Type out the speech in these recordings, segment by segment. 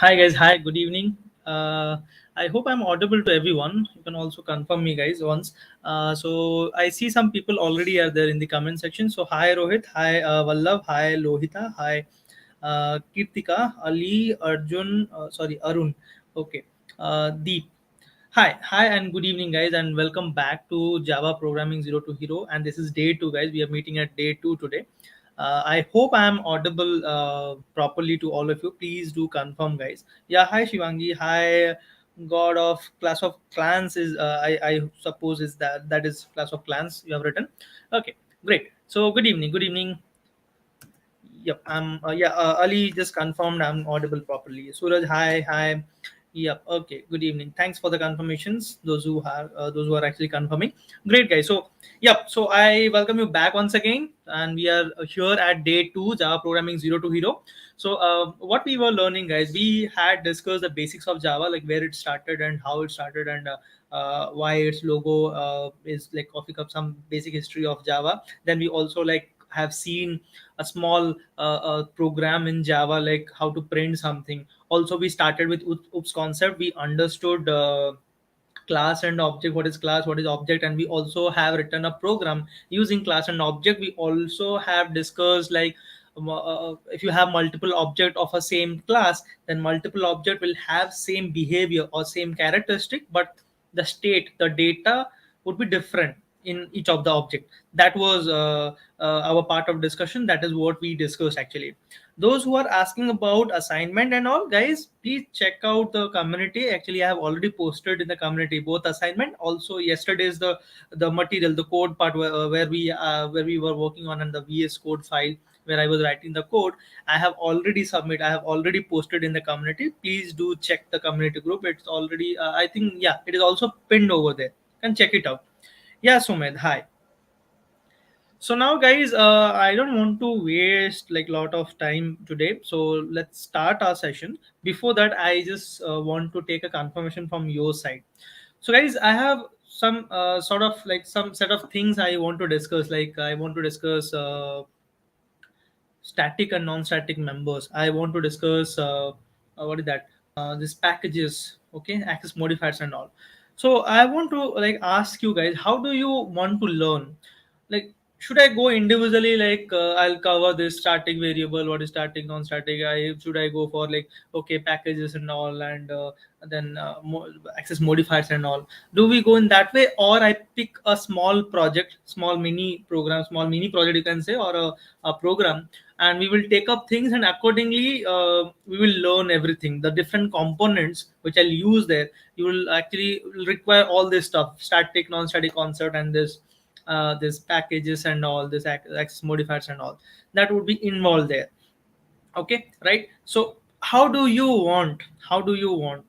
Hi guys, hi, good evening. I hope I'm audible to everyone. You can also confirm me, guys, once. So I see some people already are there in the comment section. So hi Rohit, hi Vallav, hi Lohita, hi Kirtika, Ali, Arjun, sorry Arun. Okay, Deep. Hi, and good evening, guys, and welcome back to Java Programming Zero to Hero. And this is day two, guys. We are meeting at day two today. I hope I am audible properly to all of you. Please do confirm, guys. Yeah, hi Shivangi. Hi, God of Class of Clans is I suppose is that is Class of Clans you have written. Okay, great. So good evening. Good evening. Yep, I'm Ali just confirmed I'm audible properly. Suraj, hi, hi. Yep, okay. Good evening. Thanks for the confirmations. Those who are actually confirming. Great guys. So yep, so I welcome you back once again, and we are here at day two, Java programming zero to hero. So what we were learning, guys, we had discussed the basics of Java, like where it started and how it started, and why its logo is like copy up some basic history of Java. Then we also like have seen a small program in Java, like how to print something. Also, we started with oops concept. We understood class and object, what is class, what is object, and we also have written a program using class and object. We also have discussed like if you have multiple object of a same class, then multiple object will have same behavior or same characteristic, but the state, the data would be different in each of the object. That was our part of discussion. That is what we discussed actually. Those who are asking about assignment and all, guys, please check out the community. Actually, I have already posted in the community both assignment, also yesterday's the material, the code part where we were working on, and the VS code file where I was writing the code. I have already submit, I have already posted in the community. Please do check the community group. It's already I think, yeah, it is also pinned over there. Can check it out. Yeah, Sumedh, hi. So now, guys, I don't want to waste like a lot of time today. So let's start our session. Before that, I just want to take a confirmation from your side. So, guys, I have some sort of like some set of things I want to discuss. Like I want to discuss static and non-static members. I want to discuss what is that? This packages, okay, access modifiers and all. So I want to like ask you guys, how do you want to learn? Like, should I go individually? Like, I'll cover this static variable, what is static, non-static. I go for like okay packages and all, and then access modifiers and all. Do we go in that way, or I pick a small project, small mini program, small mini project you can say, or a program, and we will take up things, and accordingly we will learn everything, the different components which I'll use there. You will actually require all this stuff, static, non-static concept, and this packages and all this access modifiers and all that would be involved there. Okay, right? So how do you want,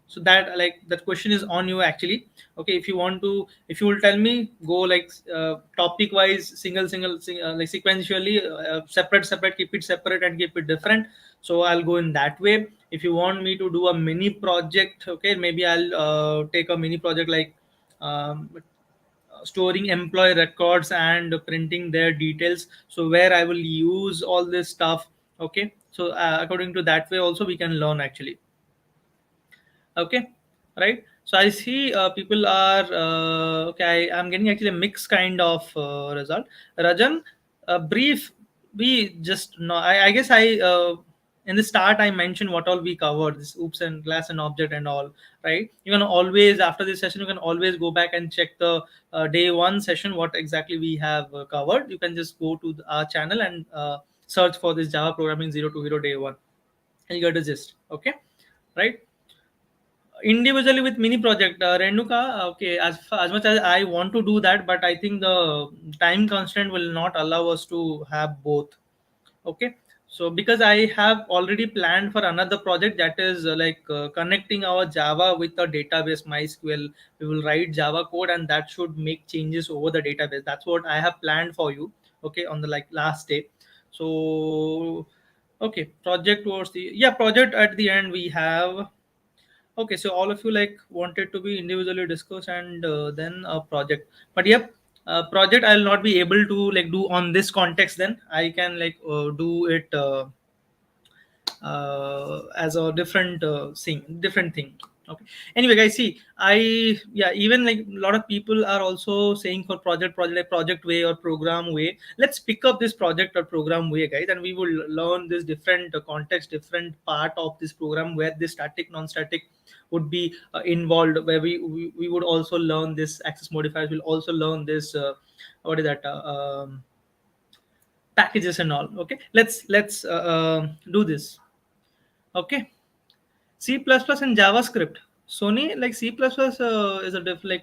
so that like that question is on you actually. Okay, if you want to, if you will tell me, go like topic wise, like sequentially, separate, keep it separate and keep it different. So I'll go in that way. If you want me to do a mini project, okay, maybe I'll take a mini project like um, storing employee records and printing their details, so where I will use all this stuff. Okay, so according to that way also we can learn actually. Okay, right? So I see people are okay. I'm getting actually a mixed kind of result. Rajan, brief. We just no. I guess I in the start I mentioned what all we covered. This oops and class and object and all. Right? You can always, after this session, you can always go back and check the day one session what exactly we have covered. You can just go to our channel and search for this Java programming zero to hero day one, and you get the gist. Okay, right? Individually with mini project, Renuka, okay, as much as I want to do that, but I think the time constraint will not allow us to have both. Okay, so because I have already planned for another project, that is connecting our Java with the database MySQL. We will write Java code, and that should make changes over the database. That's what I have planned for you. Okay, on the like last day. So okay, project towards the, yeah, project at the end we have. Okay, so all of you like wanted to be individually discussed, and then a project. But yep, project I'll not be able to like do on this context. Then I can like do it as a different different thing. Okay. Anyway, guys, see, yeah, even like a lot of people are also saying for project way or program way. Let's pick up this project or program way, guys, and we will learn this different context, different part of this program where this static, non-static would be involved, where we would also learn this access modifiers. We'll also learn this what is that packages and all. Okay, let's do this. Okay. C++ and JavaScript. Sony, like C++ is a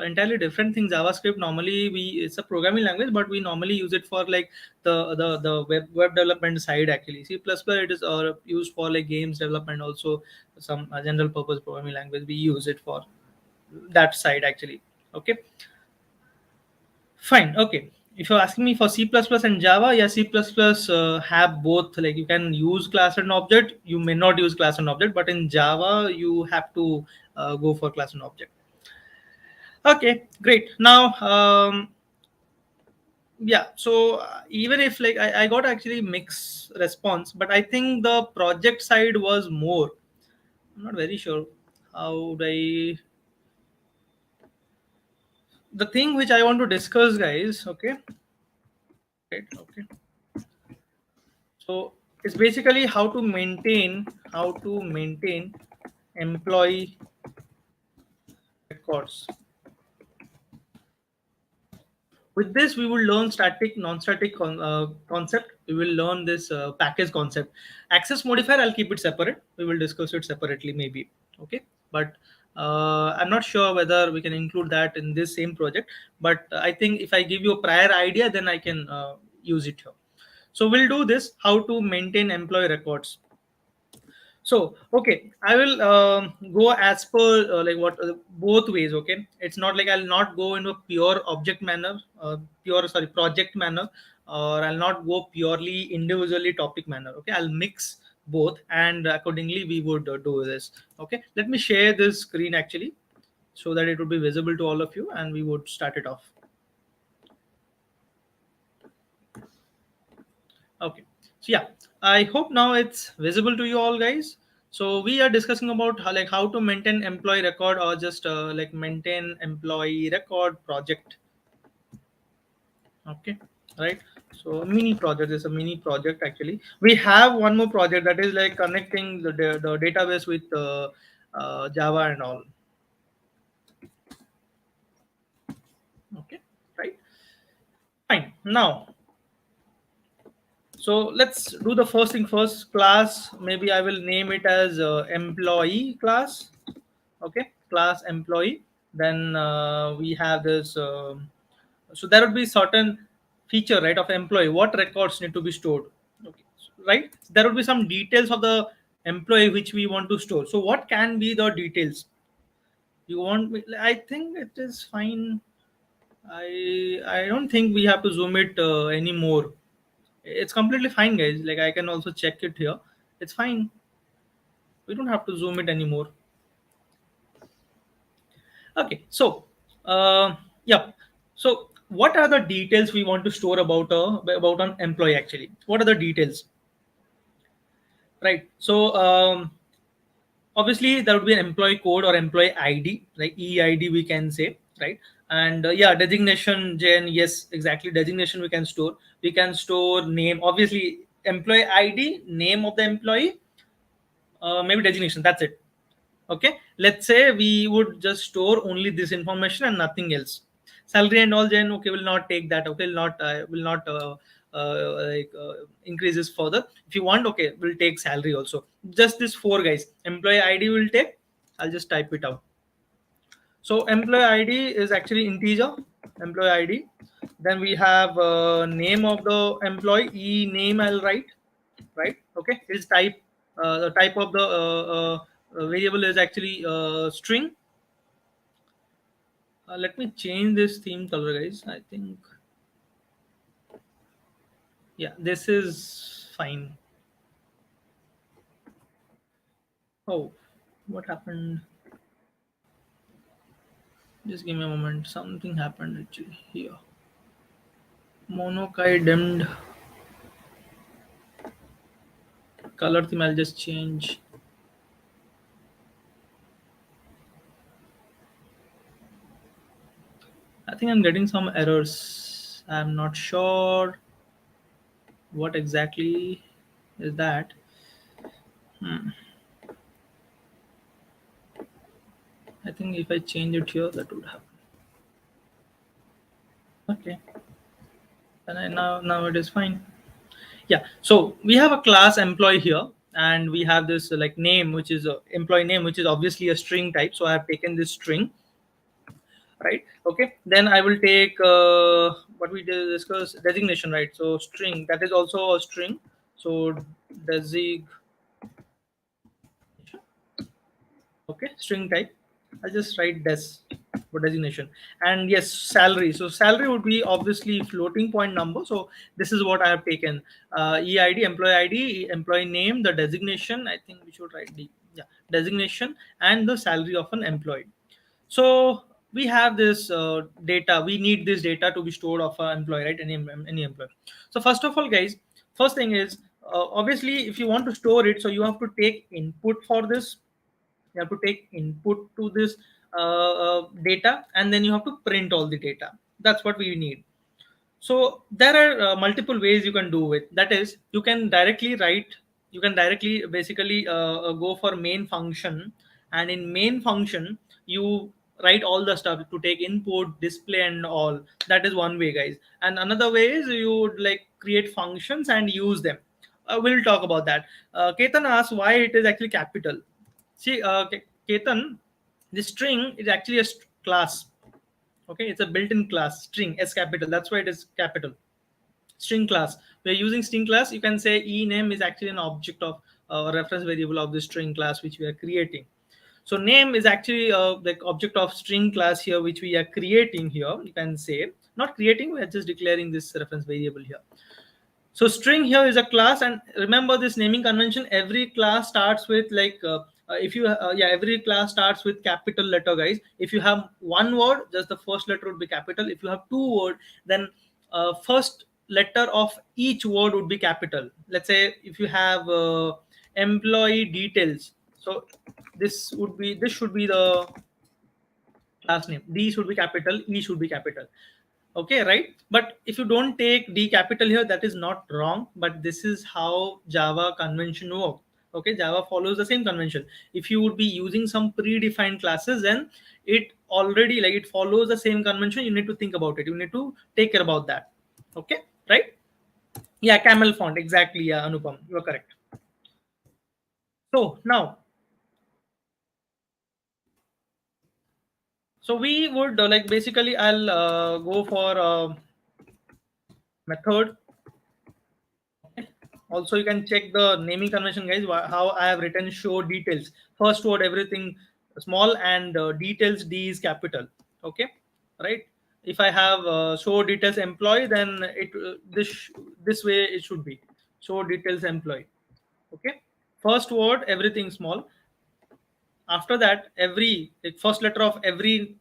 entirely different thing. JavaScript normally we it's a programming language, but we normally use it for like the web development side. Actually, C++ it is used for like games development, also some general purpose programming language. We use it for that side actually. Okay, fine. Okay. If you're asking me for C++ and Java, yeah, C++ have both. Like you can use class and object. You may not use class and object, but in Java you have to go for class and object. Okay, great. Now, yeah. So even if like I got actually mixed response, but I think the project side was more. I'm not very sure how would I. The thing which I want to discuss, guys. Okay, right. Okay. So it's basically how to maintain employee records. With this, we will learn static, non-static concept. We will learn this package concept. Access modifier, I'll keep it separate. We will discuss it separately, maybe. Okay, but I'm not sure whether we can include that in this same project. But I think if I give you a prior idea, then I can use it here. So we'll do this: how to maintain employee records. So, okay, I will go as per like what both ways. Okay, it's not like I'll not go into a pure object manner, pure sorry project manner, or I'll not go purely individually topic manner. Okay, I'll mix both, and accordingly we would do this. Okay, let me share this screen actually, so that it would be visible to all of you, and we would start it off. Okay. So yeah, I hope now it's visible to you all, guys. So we are discussing about how to maintain employee record, or just like maintain employee record project. Okay, right. So a mini project is a mini project actually. We have one more project that is like connecting the database with Java and all. Okay, right. Fine. Now, so let's do the first thing first. Class. Maybe I will name it as employee class. Okay, class employee. Then we have this. So there would be certain feature, right, of employee. What records need to be stored? Okay, right. There would be some details of the employee which we want to store. So what can be the details? You want? I think it is fine. I don't think we have to zoom it anymore. It's completely fine, guys. Like I can also check it here. It's fine. We don't have to zoom it anymore. Okay, so yeah. So what are the details we want to store about an employee actually? What are the details? Right. So obviously there would be an employee code or employee ID, like EID we can say, right? And yeah, designation, Jen, yes, exactly. Designation we can store. We can store name, obviously employee ID, name of the employee, maybe designation. That's it. Okay, let's say we would just store only this information and nothing else. Salary and all, then okay, will not take that. Okay, will not increase this further. If you want, okay, we'll take salary also. Just this four, guys. Employee ID will take. I'll just type it out. So employee ID is actually integer. Employee ID. Then we have name of the employee. E name I'll write. Right. Okay. Is type. The type of the variable is actually string. Let me change this theme color, guys. I think, yeah, this is fine. Oh, what happened? Just give me a moment. Something happened actually here. Monokai dimmed. color theme I'll just change. I think I'm getting some errors. I'm not sure what exactly is that. Hmm. I think if I change it here, that would happen. Okay, and now it is fine. Yeah. So we have a class employee here, and we have this like name, which is a employee name, which is obviously a string type. So I have taken this string, right? Okay. Then I will take what we did discuss designation, right? So string, that is also a string. So designation. Okay, string type. I'll just write des for designation. And yes, salary, so salary would be obviously floating point number. So this is what I have taken. EID, employee ID, employee name, the designation, I think we should write the, yeah, designation, and the salary of an employee. So we have this data, we need this data to be stored of an employee, right? Any employee. So first of all, guys, first thing is, obviously if you want to store it, so you have to take input for this. You have to take input to this data, and then you have to print all the data. That's what we need. So there are multiple ways you can do it. That is, you can directly write, you can directly basically go for main function, and in main function you write all the stuff to take input, display, and all. That is one way, guys. And another way is you would like create functions and use them. We'll talk about that. Ketan asks why it is actually capital. See, Ketan, the string is actually a class. Okay, it's a built-in class, string S capital. That's why it is capital. String class. We're using string class. You can say e name is actually an object of reference variable of the string class which we are creating. So name is actually the object of string class here which we are creating here. You can say not creating. We are just declaring this reference variable here. So string here is a class, and remember this naming convention. Every class starts with like if you yeah, every class starts with capital letter, guys. If you have one word, just the first letter would be capital. If you have two word, then first letter of each word would be capital. Let's say if you have employee details, so this should be the class name. D should be capital, E should be capital. Okay, right? But if you don't take D capital here, that is not wrong, but this is how Java convention work. Okay, Java follows the same convention. If you would be using some predefined classes, then it already like it follows the same convention. You need to think about it. You need to take care about that. Okay, right? Yeah, camel font, exactly. Yeah, Anupam, you are correct. So now, so we would like basically I'll go for method. Also, you can check the naming convention, guys. How I have written show details. First word everything small, and details D is capital. Okay, right? If I have show details employee, then this way it should be show details employee. Okay, first word everything small. After that, every like, first letter of every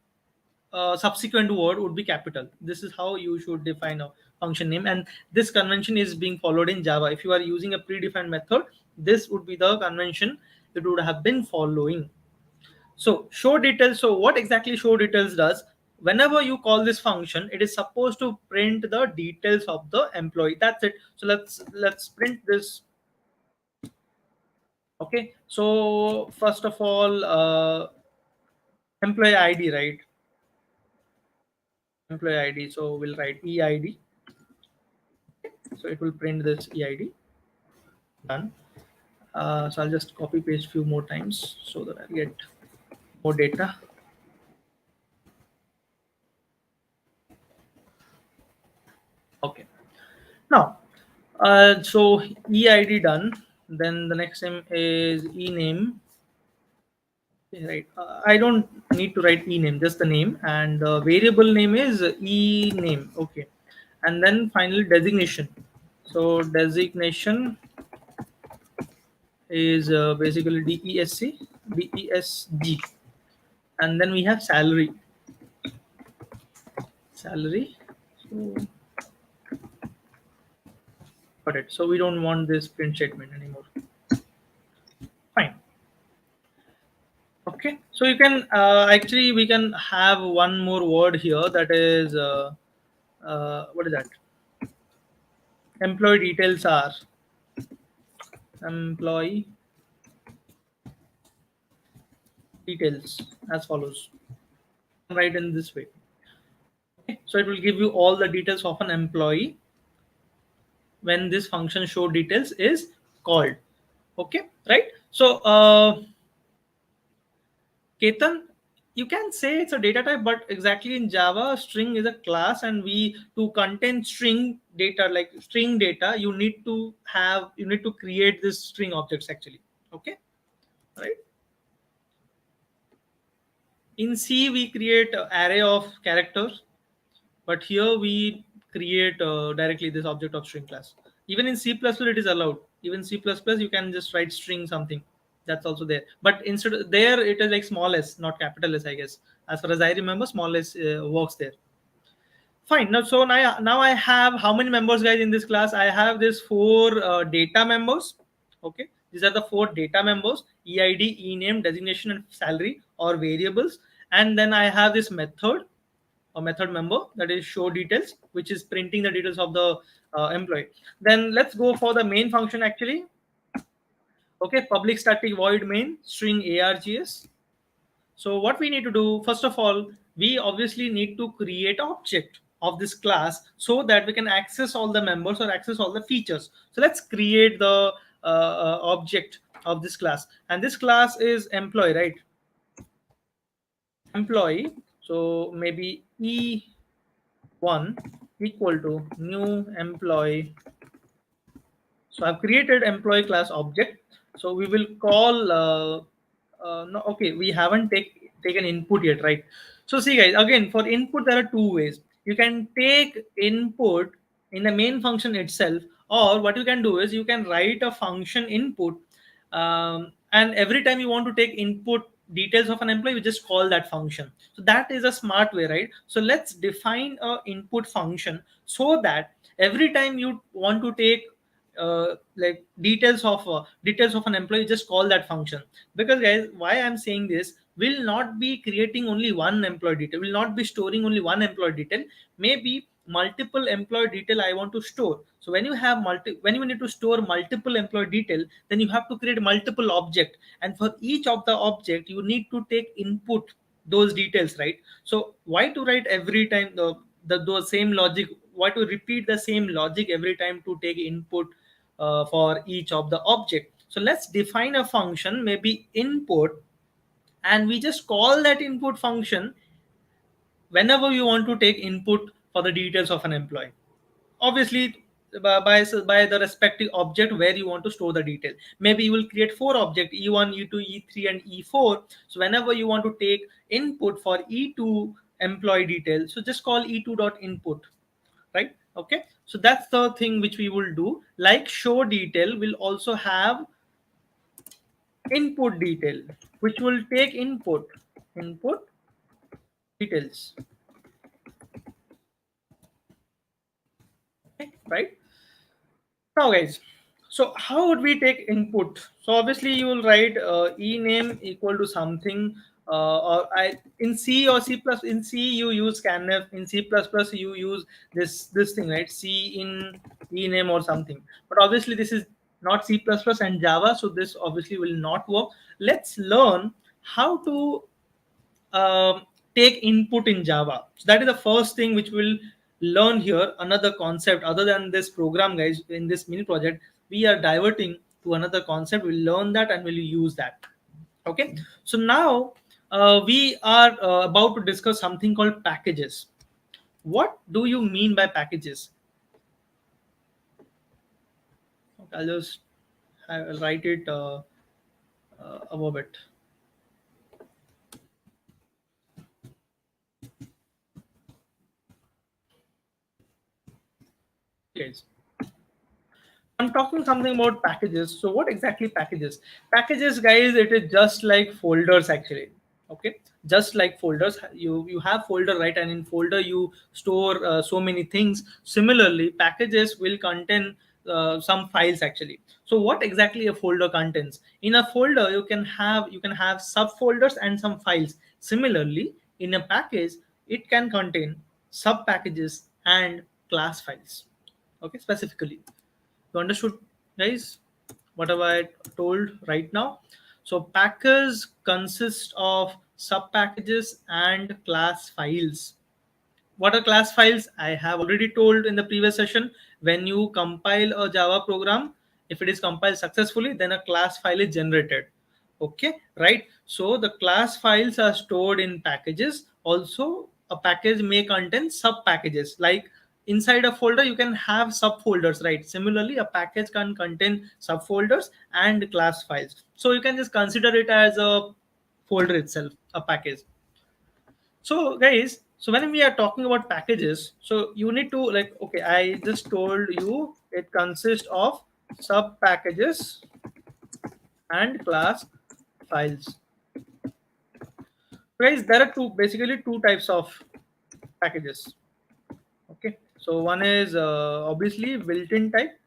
subsequent word would be capital. This is how you should define a function name, and this convention is being followed in Java. If you are using a predefined method, this would be the convention it would have been following. So show details. So what exactly show details does? Whenever you call this function, it is supposed to print the details of the employee. That's it. So let's print this. Okay. So first of all, employee ID, right? Employee ID. So we'll write EID. So it will print this EID. Done. So I'll just copy paste few more times so that I get more data. Okay. Now, so EID done. Then the next name is ename. Okay, right. I don't need to write ename, just the name, and the variable name is ename. Okay. And then finally designation. So designation is basically DESG, and then we have salary. Salary. So got it. So we don't want this print statement anymore. So you can actually we can have one more word here, that is what is that? Employee details are employee details as follows. Right in this way. Okay? So it will give you all the details of an employee when this function show details is called. Okay, right? So Ketan, you can say it's a data type, but exactly in Java, string is a class, and we to contain string data, like string data, you need to create this string objects actually. Okay, right? In C, we create an array of characters, but here we create directly this object of string class. Even in C++, it is allowed. Even C++, you can just write string something. That's also there. But instead there, it is like small s, not capital S, I guess. As far as I remember, small s works there. Fine. Now, so now I have how many members, guys, in this class? I have this four data members. Okay, these are the four data members: EID, ename, designation, and salary or variables. And then I have this method, a method member, that is show details, which is printing the details of the employee. Then let's go for the main function actually. Okay, public static void main string args. So what we need to do, first of all, we obviously need to create object of this class so that we can access all the members or access all the features. So let's create the object of this class, and this class is employee, right? Employee. So maybe e1 equal to new employee. So I've created employee class object. So we will call no, okay, we haven't taken input yet, right? So see, guys, again, for input there are two ways. You can take input in the main function itself, or what you can do is you can write a function input, and every time you want to take input details of an employee, you just call that function. So that is a smart way, right? So let's define a input function so that every time you want to take like details of an employee, just call that function. Because, guys, why I'm saying this, will not be creating only one employee detail, will not be storing only one employee detail, maybe multiple employee detail I want to store. So when you have when you need to store multiple employee detail, then you have to create multiple object, and for each of the object you need to take input those details, right? So why to write every time the same logic, why to repeat the same logic every time to take input for each of the object? So let's define a function, maybe input, and we just call that input function whenever you want to take input for the details of an employee. Obviously, by the respective object where you want to store the detail. Maybe you will create four objects: e1, e2, e3, and e4. So whenever you want to take input for e2 employee detail, so just call e2 dot input, right? Okay, so that's the thing which we will do. Like show detail will also have input detail, which will take input details, okay, right? Now, guys, so how would we take input? So obviously you will write ename equal to something, or I in C or C plus, in C you use scanf, in C plus plus you use this thing, right? C in ename or something. But obviously this is not C plus plus and Java, so this obviously will not work. Let's learn how to take input in Java. So that is the first thing which we'll learn here. Another concept other than this program, guys, in this mini project, we are diverting to another concept. We'll learn that and we'll use that. Okay. So now we are about to discuss something called packages. What do you mean by packages? Okay, I'll just write it above it. Guys, I'm talking something about packages. So what exactly packages? Packages, guys, it is just like folders actually. Okay, just like folders. You have folder, right? And in folder you store so many things. Similarly, packages will contain some files actually. So what exactly a folder contains? In a folder you can have subfolders and some files. Similarly, in a package it can contain sub packages and class files. Okay, specifically, you understood, guys, what have I told right now? So packers consist of sub packages and class files. What are class files? I have already told in the previous session. When you compile a Java program, if it is compiled successfully, then a class file is generated. Okay, right? So the class files are stored in packages. Also, a package may contain sub packages. Like inside a folder you can have subfolders, right? Similarly, a package can contain subfolders and class files. So you can just consider it as a folder itself, a package. So guys, so when we are talking about packages, so you need to, like, okay, I just told you it consists of sub packages and class files. Guys, there are basically two types of packages. Okay, so one is obviously built-in type,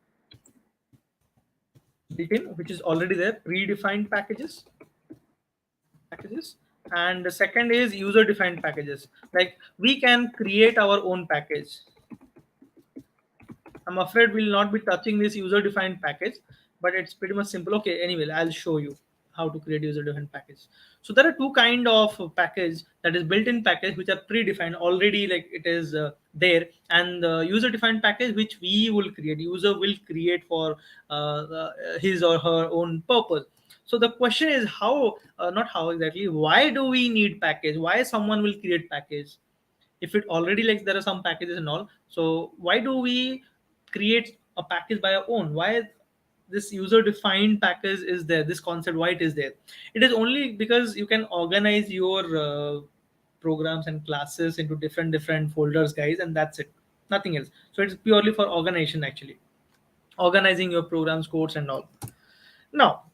built-in, which is already there, predefined packages, and the second is user-defined packages. Like we can create our own package. I'm afraid we'll not be touching this user-defined package, but it's pretty much simple. Okay, anyway, I'll show you how to create user-defined package. So there are two kind of package, that is built-in package, which are predefined already, like it is there, and the user-defined package which we will create. User will create for his or her own purpose. So the question is how, not how exactly. Why do we need package? Why someone will create package? If it already, like, there are some packages and all, so why do we create a package by our own? Why this user defined package is there, this concept, why it is there? It is only because you can organize your programs and classes into different folders, guys, and that's it, nothing else. So it's purely for organization actually, organizing your programs, codes and all. Now,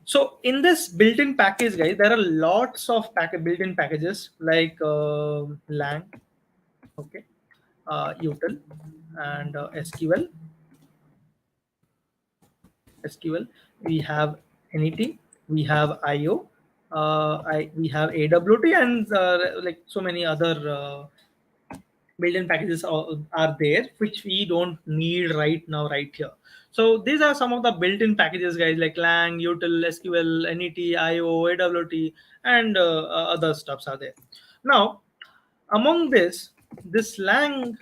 so in this built-in package, guys, there are lots of built-in packages like lang, okay, util, and SQL. We have NET, we have IO, we have AWT, and like so many other built-in packages are there, which we don't need right now, right here. So these are some of the built-in packages, guys, like lang, util, SQL, NET, IO, AWT, and other stuffs are there. Now, among this lang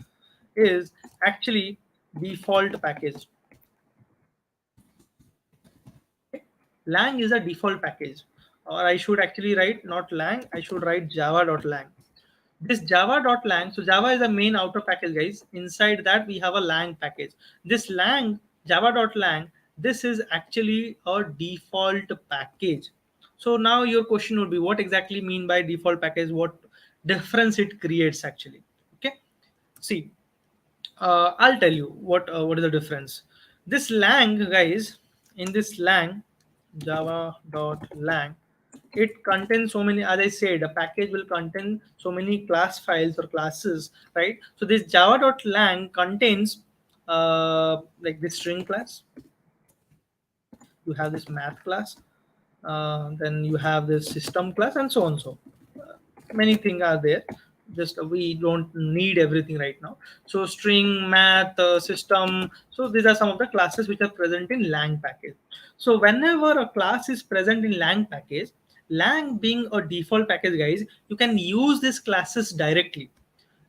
is actually default package. Lang is a default package, or I should actually write not lang, I should write java.lang. This java.lang, so Java is the main outer package, guys. Inside that we have a lang package. This lang, java.lang, this is actually a default package. So now your question would be, what exactly mean by default package? What difference it creates actually? Okay, see, I'll tell you what is the difference. This lang, guys, in this lang, java.lang, it contains so many, as I said, a package will contain so many class files or classes, right? So this java.lang contains like this string class, you have this math class, then you have this system class, and so on. So many things are there, just we don't need everything right now. So string, math, system, so these are some of the classes which are present in lang package. So whenever a class is present in lang package, lang being a default package, guys, you can use these classes directly.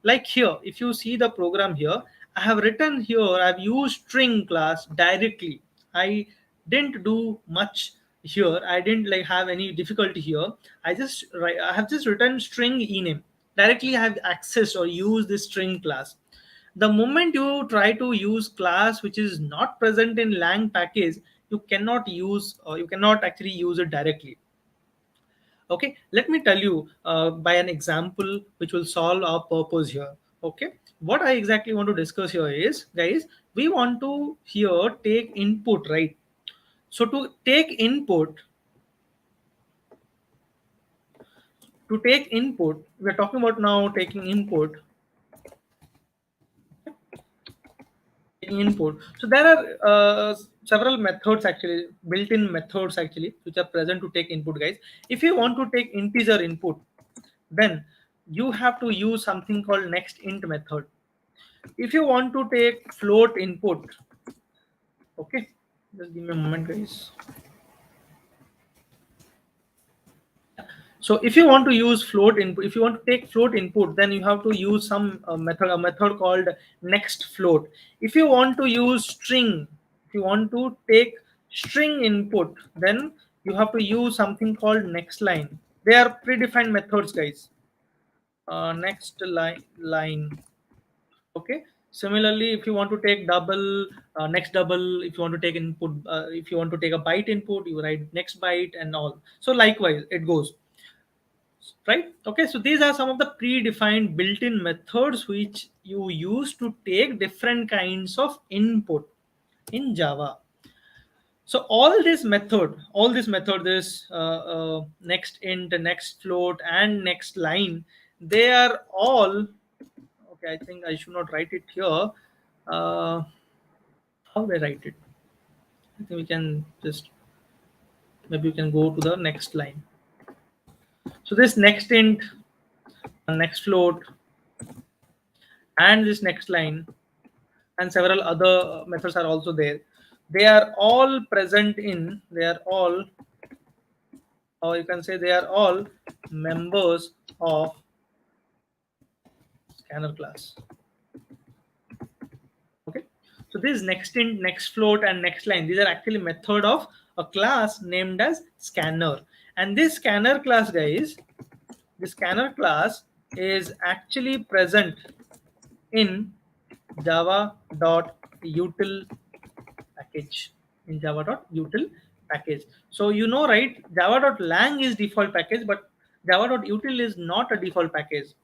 Like here, if you see the program here, I have written here, I've used string class directly. I didn't do much here, I didn't like have any difficulty here. I have just written string ename directly. I have accessed or used this string class. The moment you try to use class which is not present in lang package, you cannot use, or you cannot actually use it directly. Okay, let me tell you by an example which will solve our purpose here. Okay, what I exactly want to discuss here is, guys, we want to here take input, right? So to take input, we're talking about now taking input. So there are several methods actually, built-in methods actually, which are present to take input, guys. If you want to take integer input, then you have to use something called next int method. If you want to take float input, okay, just give me a moment, guys. So if you want to use float input, if you want to take float input, then you have to use some method, a method called next float. If you want to use string, if you want to take string input, then you have to use something called next line. They are predefined methods, guys. Next line. Okay. Similarly, if you want to take double, next double, if you want to take input, if you want to take a byte input, you write next byte and all. So likewise, it goes. Right. Okay, so these are some of the predefined built-in methods which you use to take different kinds of input in Java. So all this method, this next int, next float, and next line, they are all okay. I think I should not write it here. How do I write it? I think we can just, maybe we can go to the next line. So this next int, next float, and this next line, and several other methods are also there. They are all present in, they are all, or you can say they are all members of scanner class. Okay, so this next int, next float, and next line, these are actually method of a class named as scanner. And this scanner class, guys, this scanner class is actually present in java.util package, in java.util package. So you know, right, java.lang is default package, but java.util is not a default package.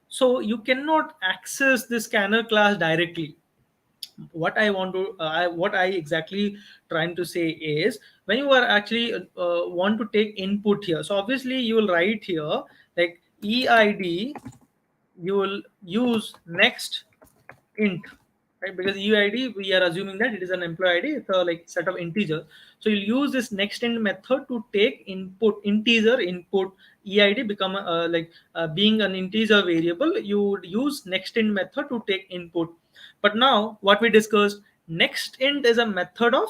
So you cannot access the scanner class directly. What I want to what I exactly trying to say is, when you are actually want to take input here, so obviously you will write here like eid, you will use next int, right? Because UID, we are assuming that it is an employee ID, it's a like set of integers. So you'll use this next int method to take input, integer input. EID become being an integer variable, you would use next int method to take input. But now what we discussed, next int is a method of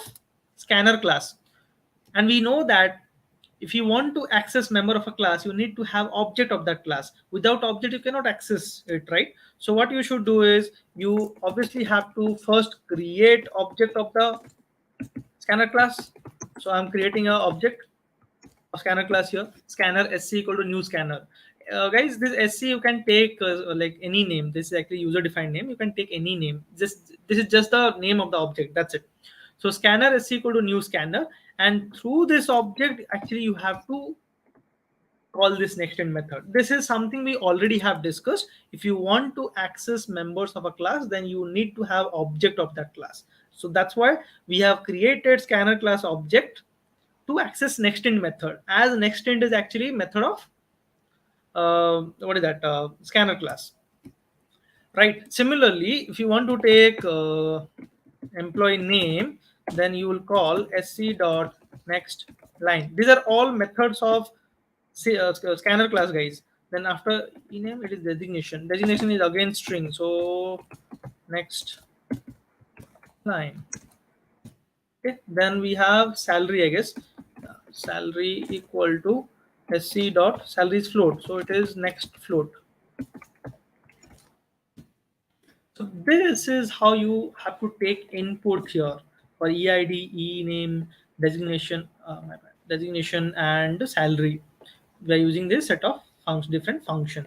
scanner class, and we know that if you want to access member of a class, you need to have object of that class. Without object, you cannot access it, right? So what you should do is, you obviously have to first create object of the scanner class. So I'm creating an object of scanner class here, scanner sc equal to new scanner. Guys, this sc you can take like any name. This is actually user defined name, you can take any name. This is just the name of the object, that's it. So scanner sc equal to new scanner, and through this object actually you have to call this next int method. This is something we already have discussed. If you want to access members of a class, then you need to have object of that class. So that's why we have created scanner class object to access next int method, as next int is actually method of what is that, scanner class, right? Similarly, if you want to take employee name, then you will call sc dot next line. These are all methods of scanner class, guys. Then after ename, it is designation. Designation is again string, so next line. Okay, then we have salary, I guess. Salary equal to sc dot salary is float, so it is next float. So this is how you have to take input here for EID, name, designation, designation, and salary. We are using this set of different function,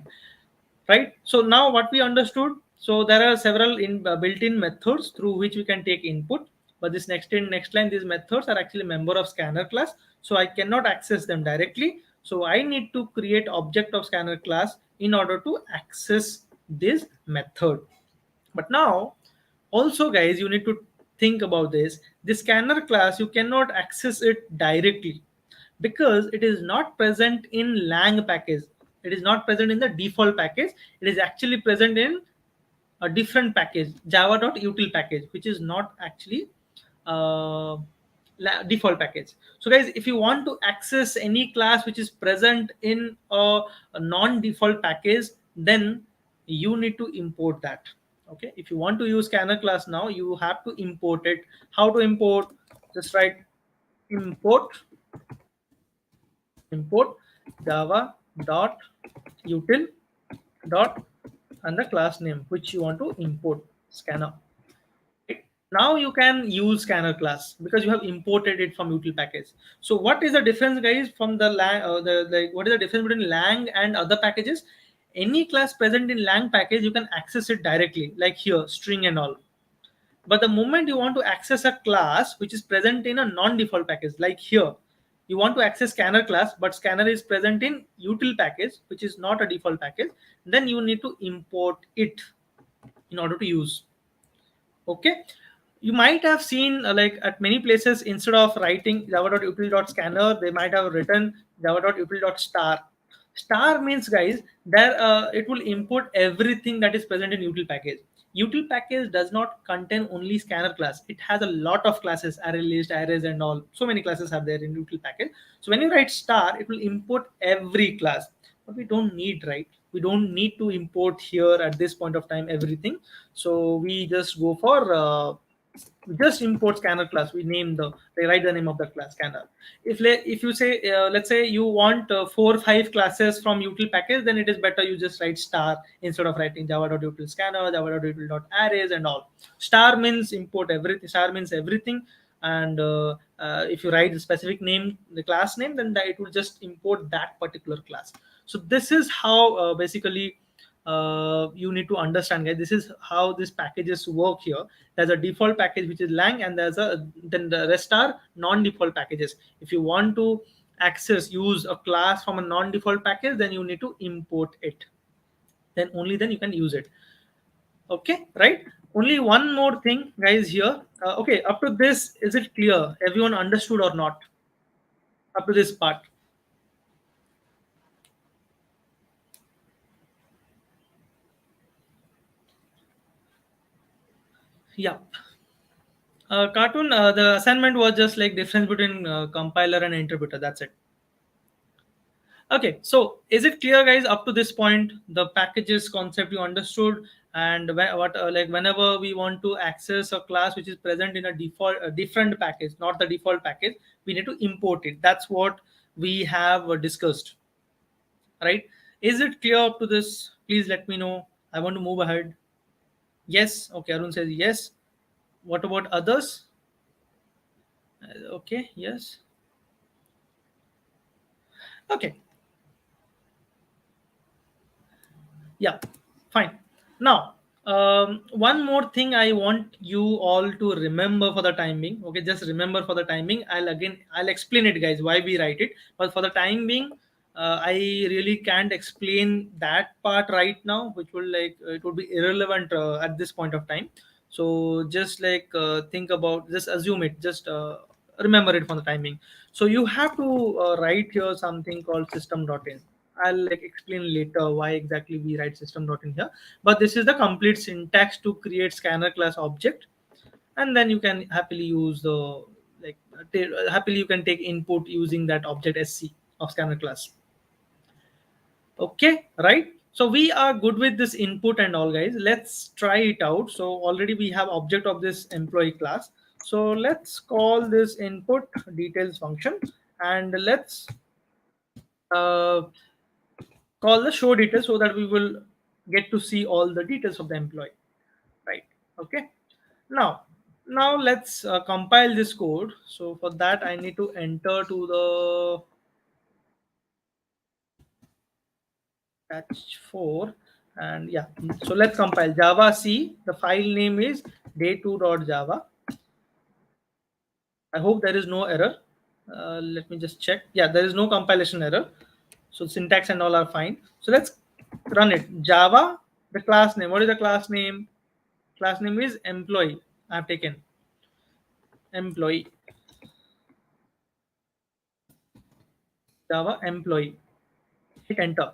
right? So now what we understood. So there are several built-in methods through which we can take input. But this next in next line, these methods are actually member of scanner class. So I cannot access them directly. So I need to create object of scanner class in order to access this method. But now also, guys, you need to think about this. The scanner class, you cannot access it directly because it is not present in lang package. It is not present in the default package. It is actually present in a different package, java.util package, which is not actually uh, default package. So guys, if you want to access any class which is present in a non-default package, then you need to import that. Okay, if you want to use scanner class now, you have to import it. How to import? Just write import java dot util dot and the class name which you want to import, scanner. Right? Now you can use scanner class because you have imported it from util package. So what is the difference, guys, from the lang what is the difference between lang and other packages? Any class present in lang package, you can access it directly, like here string and all. But the moment you want to access a class which is present in a non-default package, like here, you want to access scanner class, but scanner is present in util package, which is not a default package, then you need to import it in order to use. Okay, you might have seen like at many places, instead of writing java.util.scanner, they might have written java.util.star. Star means, guys, there it will import everything that is present in util package. Util package does not contain only scanner class, it has a lot of classes, array list, arrays and all, so many classes are there in util package. So when you write star, it will import every class, but we don't need, right? We don't need to import here at this point of time everything. So we just go for we just import scanner class. We write the name of the class, scanner. If you say let's say you want 4 or 5 classes from util package, then it is better you just write star instead of writing java.util scanner, java.util.arrays and all. Star means import everything, star means everything. And if you write the specific name, the class name, then it will just import that particular class. So this is how basically you need to understand, guys. This is how these packages work here. There's a default package which is lang, and then the rest are non-default packages. If you want to use a class from a non-default package, then you need to import it. Then only then you can use it. Okay, right? Only one more thing, guys, here. Okay, up to this, is it clear? Everyone understood or not? Up to this part. Yeah. Cartoon, the assignment was just like difference between compiler and interpreter. That's it. Okay, so is it clear, guys? Up to this point, the packages concept you understood, and like whenever we want to access a class which is present in a different package, not the default package, we need to import it. That's what we have discussed, right? Is it clear up to this? Please let me know. I want to move ahead. Yes. Okay, Arun says yes. What about others? Okay. Yes. Okay. Yeah, fine. Now, one more thing I want you all to remember for the time being. Okay, just remember for the time being. I'll explain it, guys, why we write it. But for the time being, I really can't explain that part right now, which will like it would be irrelevant at this point of time. So just like think about, just assume it, just remember it for the timing. So you have to write here something called system.in. I'll like explain later why exactly we write system.in here. But this is the complete syntax to create scanner class object, and then you can happily use the like happily you can take input using that object sc of scanner class. Okay, right? So we are good with this input and all, guys. Let's try it out. So already we have object of this employee class. So let's call this input details function, and let's uh, call the show details so that we will get to see all the details of the employee, right? Okay. Now, let's compile this code. So for that, I need to enter to the patch 4, and yeah. So let's compile Java C. The file name is day2.java. I hope there is no error. Let me just check. Yeah, there is no compilation error. So syntax and all are fine. So let's run it. Java, the class name. What is the class name? Class name is employee. I have taken employee. Java employee. Hit enter.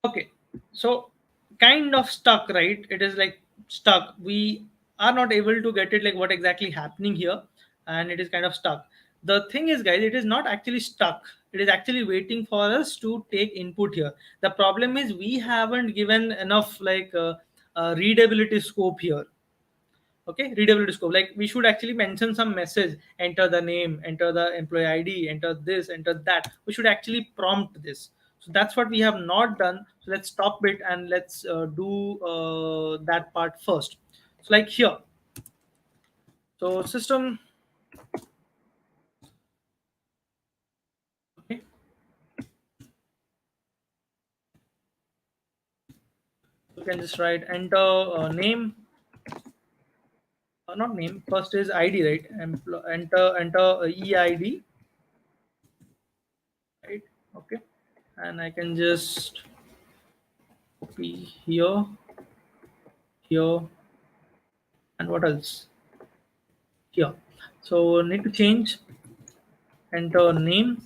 Okay. So kind of stuck, right? It is like stuck. We are not able to get it, like what exactly happening here, and it is kind of stuck. The thing is, guys, it is not actually stuck. It is actually waiting for us to take input here. The problem is we haven't given enough readability scope here. Okay, readability scope, like we should actually mention some message, enter the name, enter the employee ID, enter this, enter that. We should actually prompt this. So that's what we have not done. So let's stop it and let's do that part first. So like here, so system, okay, you can just write enter name, not name, first is ID, right? Enter EID, right? Okay, and I can just copy here, here, and what else here. So need to change enter name,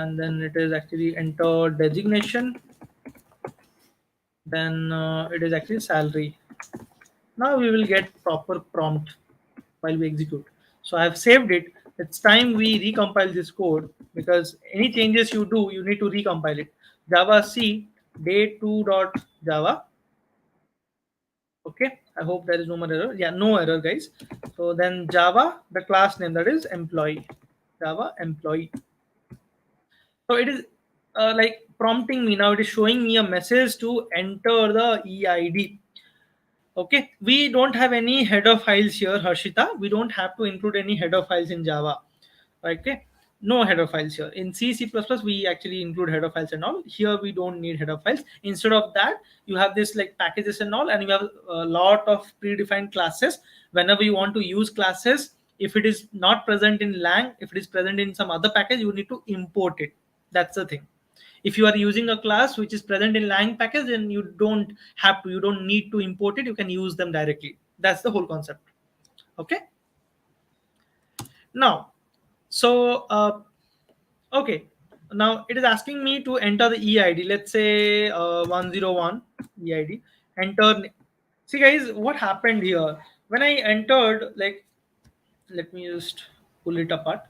and then it is actually enter designation, then it is actually salary. Now we will get proper prompt while we execute. So I have saved it. It's time we recompile this code, because any changes you do, you need to recompile it. Java C day2 dot java. Okay, I hope there is no more error. Yeah, no error, guys. So then Java, the class name, that is employee, Java employee. So it is like prompting me now. It is showing me a message to enter the EID. Okay, we don't have any header files here, Harshita. We don't have to include any header files in Java. Okay, no header files here. In C, C++, we actually include header files and all. Here we don't need header files. Instead of that, you have this like packages and all, and you have a lot of predefined classes. Whenever you want to use classes, if it is not present in lang, if it is present in some other package, you need to import it. That's the thing. If you are using a class which is present in lang package, then you don't need to import it. You can use them directly. That's the whole concept. Okay, now, so okay, now it is asking me to enter the EID. Let's say 101 EID. Enter. See, guys, what happened here? When I entered, like, let me just pull it apart.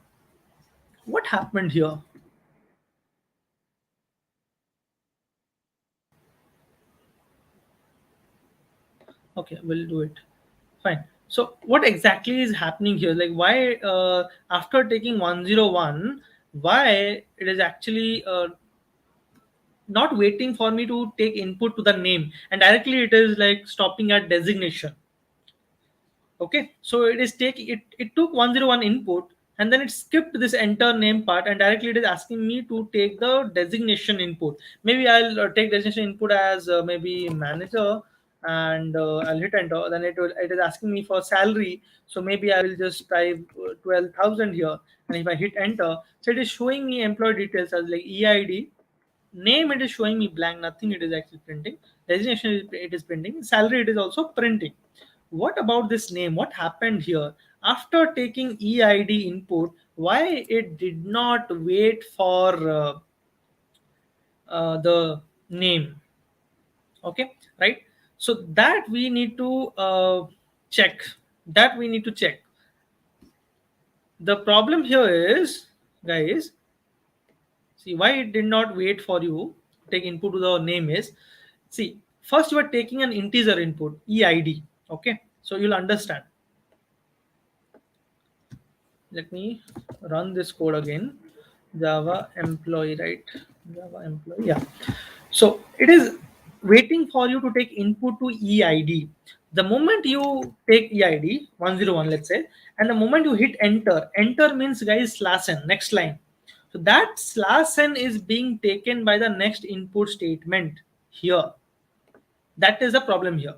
What happened here? Okay, we'll do it. Fine. So what exactly is happening here? Like why after taking 101, why it is actually not waiting for me to take input to the name, and directly it is like stopping at designation. Okay, so it took 101 input, and then it skipped this enter name part, and directly it is asking me to take the designation input. Maybe I'll take designation input as maybe manager, and I'll hit enter. Then it is asking me for salary, so maybe I will just type 12,000 here, and if I hit enter, so it is showing me employee details as like EID. Name, it is showing me blank, nothing it is actually printing. Designation, it is printing. Salary, it is also printing. What about this name? What happened here? After taking EID input, why it did not wait for the name? Okay, right? So that we need to check. That we need to check. The problem here is, guys, see why it did not wait for you to take input to the name is, see, first you are taking an integer input, EID. Okay, so you'll understand. Let me run this code again. Java employee, right? Java employee, yeah. So it is waiting for you to take input to EID. The moment you take EID 101, let's say, and the moment you hit enter, enter means, guys, slash n, next line. So that slash n is being taken by the next input statement here. That is the problem here.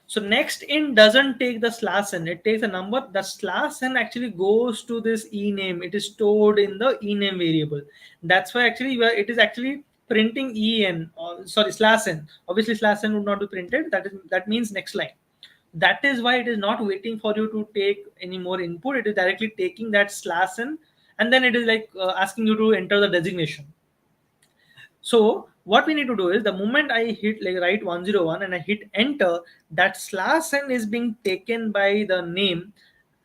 So next in doesn't take the slash n, it takes a number. The slash n actually goes to this ename. It is stored in the ename variable. That's why actually it is actually printing en, or sorry, slash n. Obviously slash n would not be printed. That means next line. That is why it is not waiting for you to take any more input. It is directly taking that slash n, and then it is like asking you to enter the designation. So what we need to do is, the moment I hit like write 101 and I hit enter, that slash n is being taken by the name.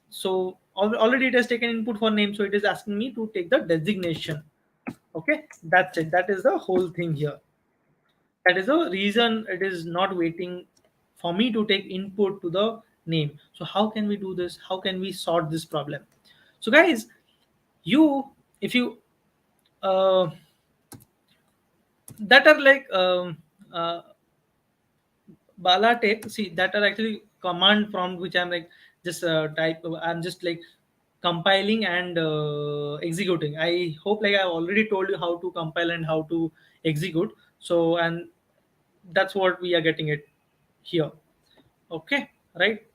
So already it has taken input for name, so it is asking me to take the designation. Okay, that's it. That is the whole thing here. That is the reason it is not waiting for me to take input to the name. So how can we do this? How can we sort this problem? So guys, you if you uh, that are like bala take, see, that are actually command prompt which I'm like just type, I'm just like compiling and executing. I hope like I already told you how to compile and how to execute. So, and that's what we are getting it here. Okay, right.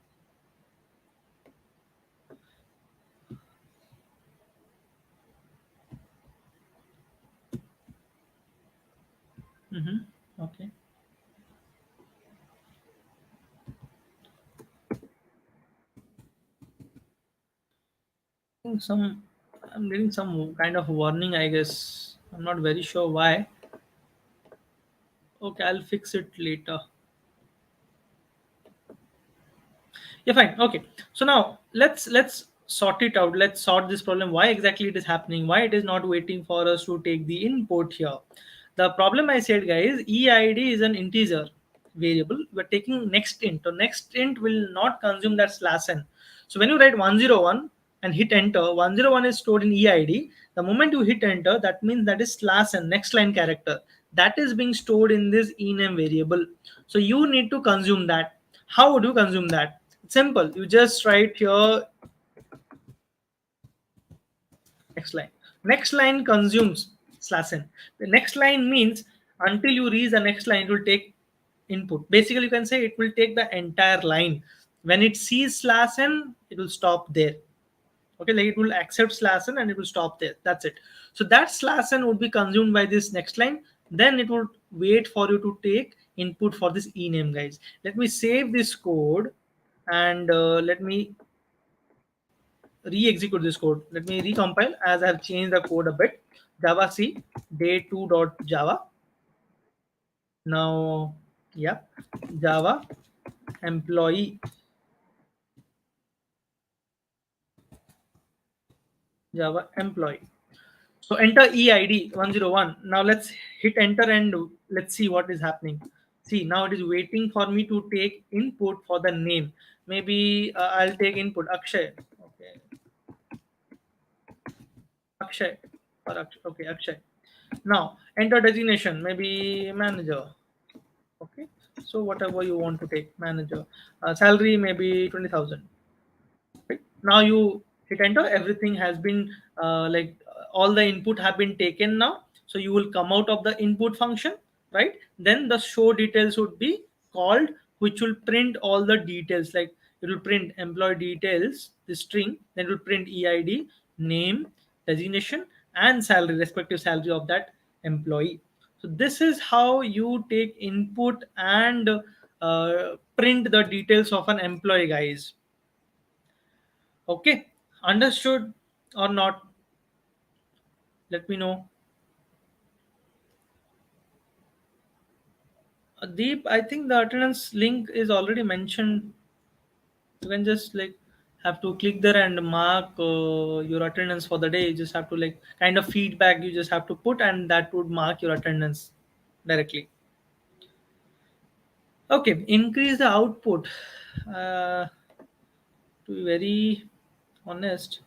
Mm-hmm. Okay. I think some, I'm getting some kind of warning, I guess. I'm not very sure why. Okay, I'll fix it later. Yeah, fine. Okay. So now let's sort it out. Let's sort this problem. Why exactly it is happening? Why it is not waiting for us to take the input here? The problem I said, guys, EID is an integer variable. We're taking next int. So next int will not consume that slash n. So when you write 101 and hit enter, 101 is stored in EID. The moment you hit enter, that means that is slash n, next line character. That is being stored in this ename variable. So you need to consume that. How would you consume that? Simple. You just write here next line. Next line consumes slash n. The next line means until you reach the next line, it will take input. Basically, you can say it will take the entire line. When it sees slash n, it will stop there. Okay, like it will accept slash n and it will stop there. That's it. So that slash n would be consumed by this next line. Then it would wait for you to take input for this ename, guys. Let me save this code and let me re-execute this code. Let me recompile as I have changed the code a bit. Java C day2.java. Now, yeah, Java employee, Java employee. So enter EID 101. Now let's hit enter and let's see what is happening. See, now it is waiting for me to take input for the name. Maybe I'll take input Akshay. Okay, Akshay. Okay, Akshay. Now enter designation. Maybe manager. Okay, so whatever you want to take, manager. Salary maybe 20,000. Right? Now you hit enter, everything has been all the input have been taken now. So you will come out of the input function, right? Then the show details would be called, which will print all the details, like it will print employee details, the string, then it will print EID, name, designation, and salary, respective salary of that employee. So this is how you take input and print the details of an employee, guys. Okay, understood or not? Let me know. Deep, I think the attendance link is already mentioned. You can just like have to click there and mark your attendance for the day. You just have to like kind of feedback you just have to put, and that would mark your attendance directly. Okay, increase the output. Uh, to be very honest,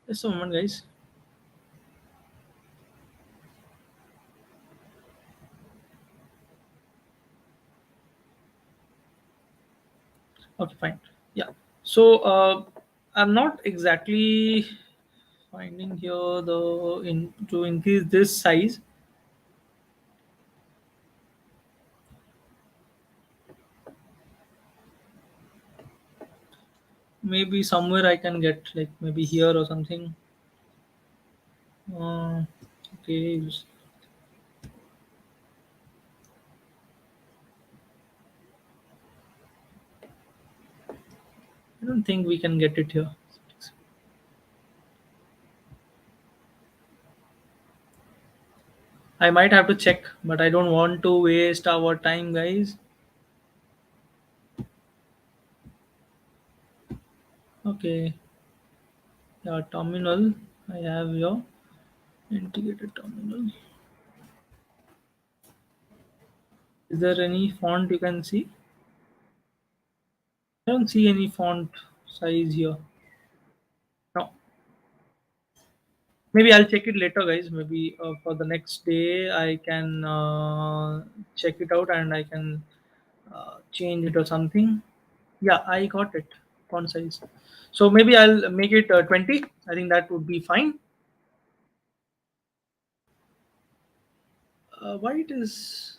just a moment, guys. Okay, fine. Yeah. So I'm not exactly finding here the in to increase this size. Maybe somewhere I can get like maybe here or something. Okay, I don't think we can get it here. I might have to check, but I don't want to waste our time, guys. Okay, yeah, terminal. I have your integrated terminal. Is there any font you can see? I don't see any font size here. No, maybe I'll check it later, guys. Maybe for the next day I can check it out and I can change it or something. Yeah, I got it. Font size. So maybe I'll make it 20. I think that would be fine. Why it is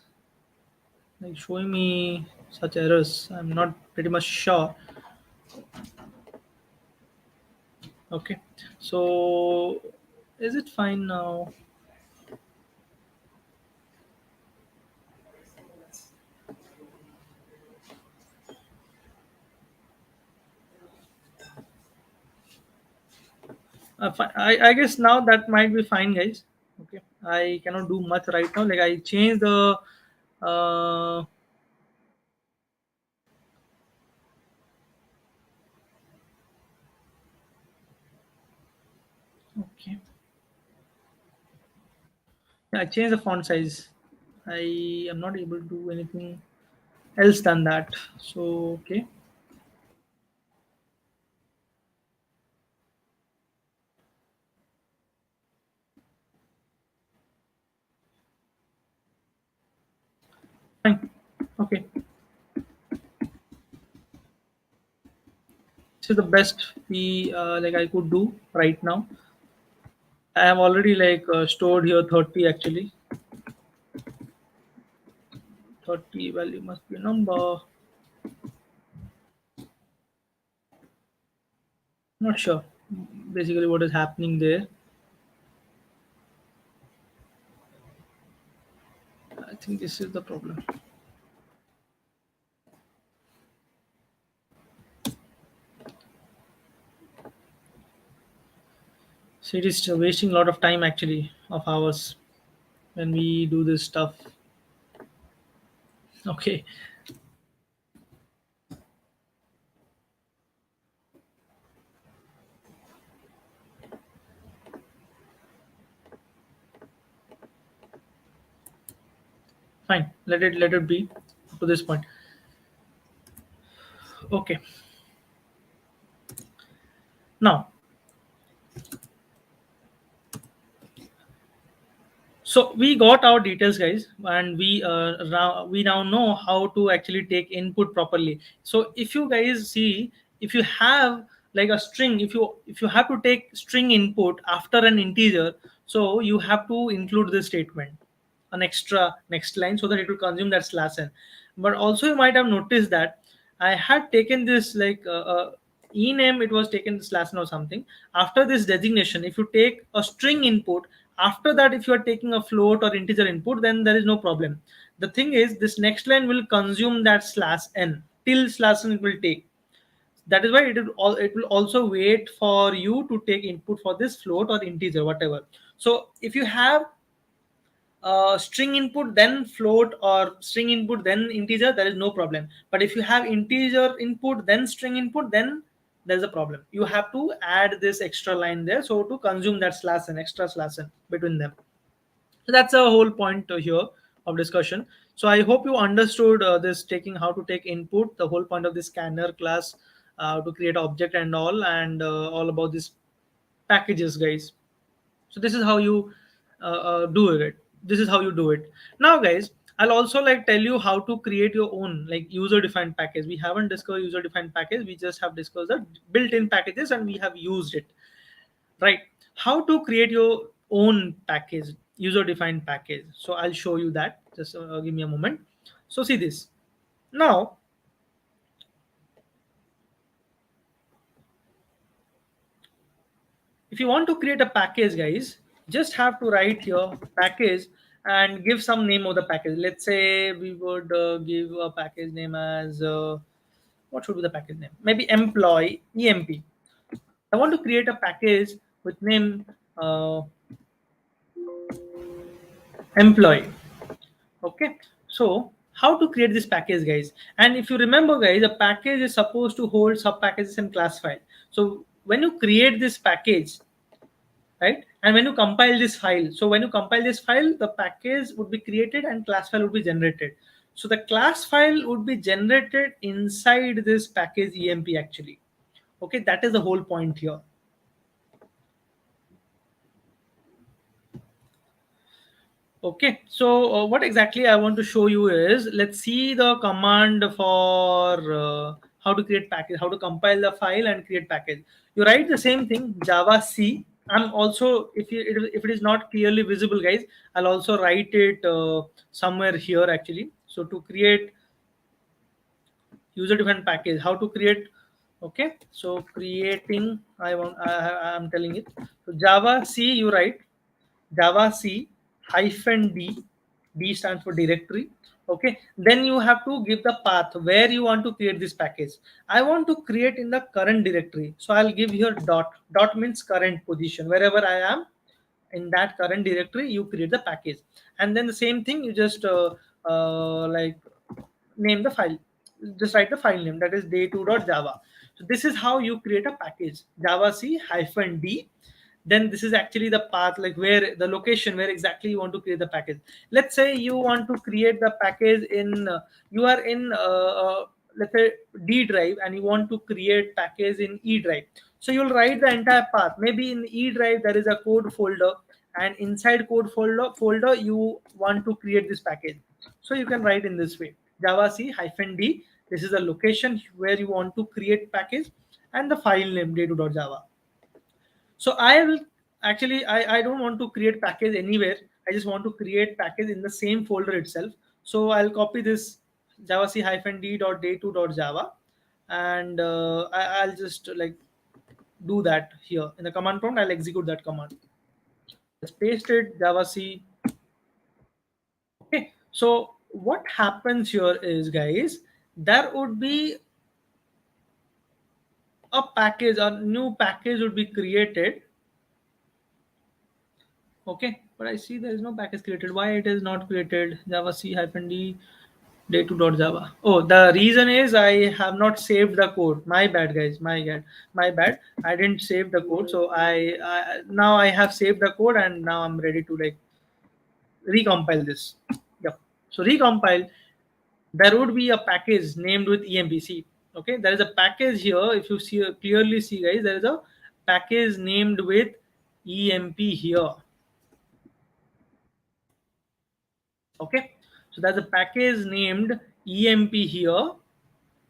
like showing me such errors? I'm not pretty much sure. Okay, so is it fine now? I guess now that might be fine, guys. Okay, I cannot do much right now. Like I changed the. Uh, okay, yeah, I changed the font size. I am not able to do anything else than that. So okay, fine. Okay, this is the best we like I could do right now. I have already like stored here 30 actually. 30 value must be a number. Not sure basically what is happening there. I think this is the problem. So it is wasting a lot of time actually of ours when we do this stuff. Okay, fine. Let it be up to this point. Okay. Now, so we got our details, guys, and we now know how to actually take input properly. So if you guys see, if you have like a string, if you have to take string input after an integer, so you have to include this statement, an extra next line, so that it will consume that slash n. But also you might have noticed that I had taken this like ename, it was taken slash n or something. After this designation, if you take a string input, after that if you are taking a float or integer input, then there is no problem. The thing is, this next line will consume that slash n, till slash n it will take. That is why it will also wait for you to take input for this float or integer, whatever. So if you have string input then float, or string input then integer, there is no problem. But if you have integer input then string input, then there's a problem. You have to add this extra line there, so to consume that slash and extra slash and between them. So that's a whole point here of discussion. So I hope you understood this, taking how to take input, the whole point of this scanner class, to create object and all about this packages, guys. So this is how you do it. This is how you do it. Now, guys, I'll also like tell you how to create your own like user defined package. We haven't discussed user defined package, we just have discussed the built-in packages and we have used it, right? How to create your own package, user defined package. So I'll show you that. Just give me a moment. So see this. Now, if you want to create a package, guys, Just have to write here package and give some name of the package. Let's say we would give a package name as what should be the package name? Maybe employee emp. I want to create a package with name uh, employee. Okay, so how to create this package, guys? And if you remember, guys, a package is supposed to hold sub packages and class file. So when you create this package, right, and when you compile this file, so when you compile this file, the package would be created and class file would be generated. So the class file would be generated inside this package emp actually. Okay, that is the whole point here. Okay, so what exactly I want to show you is, let's see the command for how to create package, how to compile the file and create package. You write the same thing, Java C. I'm also, if it is not clearly visible, guys, I'll also write it somewhere here actually. So to create user defined package, how to create. Okay, so creating, I'm telling it. So Java C, you write Java C hyphen D. D stands for directory. Okay, then you have to give the path where you want to create this package. I want to create in the current directory, so I'll give here dot. Dot means current position. Wherever I am in that current directory, you create the package, and then the same thing, you just like name the file. Just write the file name, that is day2.java. So this is how you create a package, Java C hyphen D. Then this is actually the path, like where the location where exactly you want to create the package. Let's say you want to create the package in you are in let's say D drive, and you want to create package in E drive. So you'll write the entire path. Maybe in E drive there is a code folder, and inside code folder you want to create this package. So you can write in this way, Java C hyphen D. This is the location where you want to create package, and the file name day2.java. So I will actually, I don't want to create package anywhere. I just want to create package in the same folder itself. So I'll copy this java c hyphen d dot day2 dot java, and I'll just like do that here in the command prompt. I'll execute that command. Just paste it, java c. Okay, so what happens here is, guys, there would be a package, a new package would be created. Okay, but I see there is no package created. Why it is not created? Java C hyphen D day2.java. Oh, the reason is I have not saved the code. My bad, guys. My bad. I didn't save the code. So I now I have saved the code, and now I'm ready to like recompile this. Yep. So recompile. There would be a package named with EMPC. Okay, there is a package here. If you see clearly see, guys, there is a package named with EMP here. Okay, so there's a package named emp here.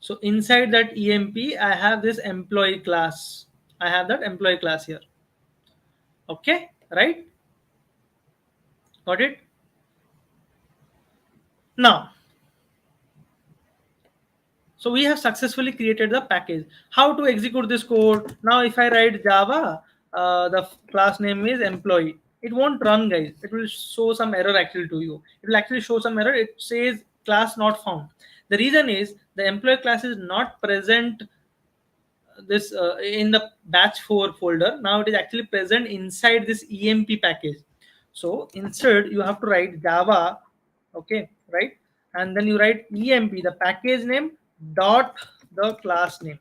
So inside that emp I have this employee class. I have that employee class here. Okay, right, got it. Now, so we have successfully created the package. How to execute this code? Now if I write java, the class name is employee, it won't run, guys. It will show some error actually to you. It will actually show some error. It says class not found. The reason is the employee class is not present this in the batch 4 folder. Now it is actually present inside this emp package. So instead you have to write java. Okay, right, and then you write emp, the package name dot the class name.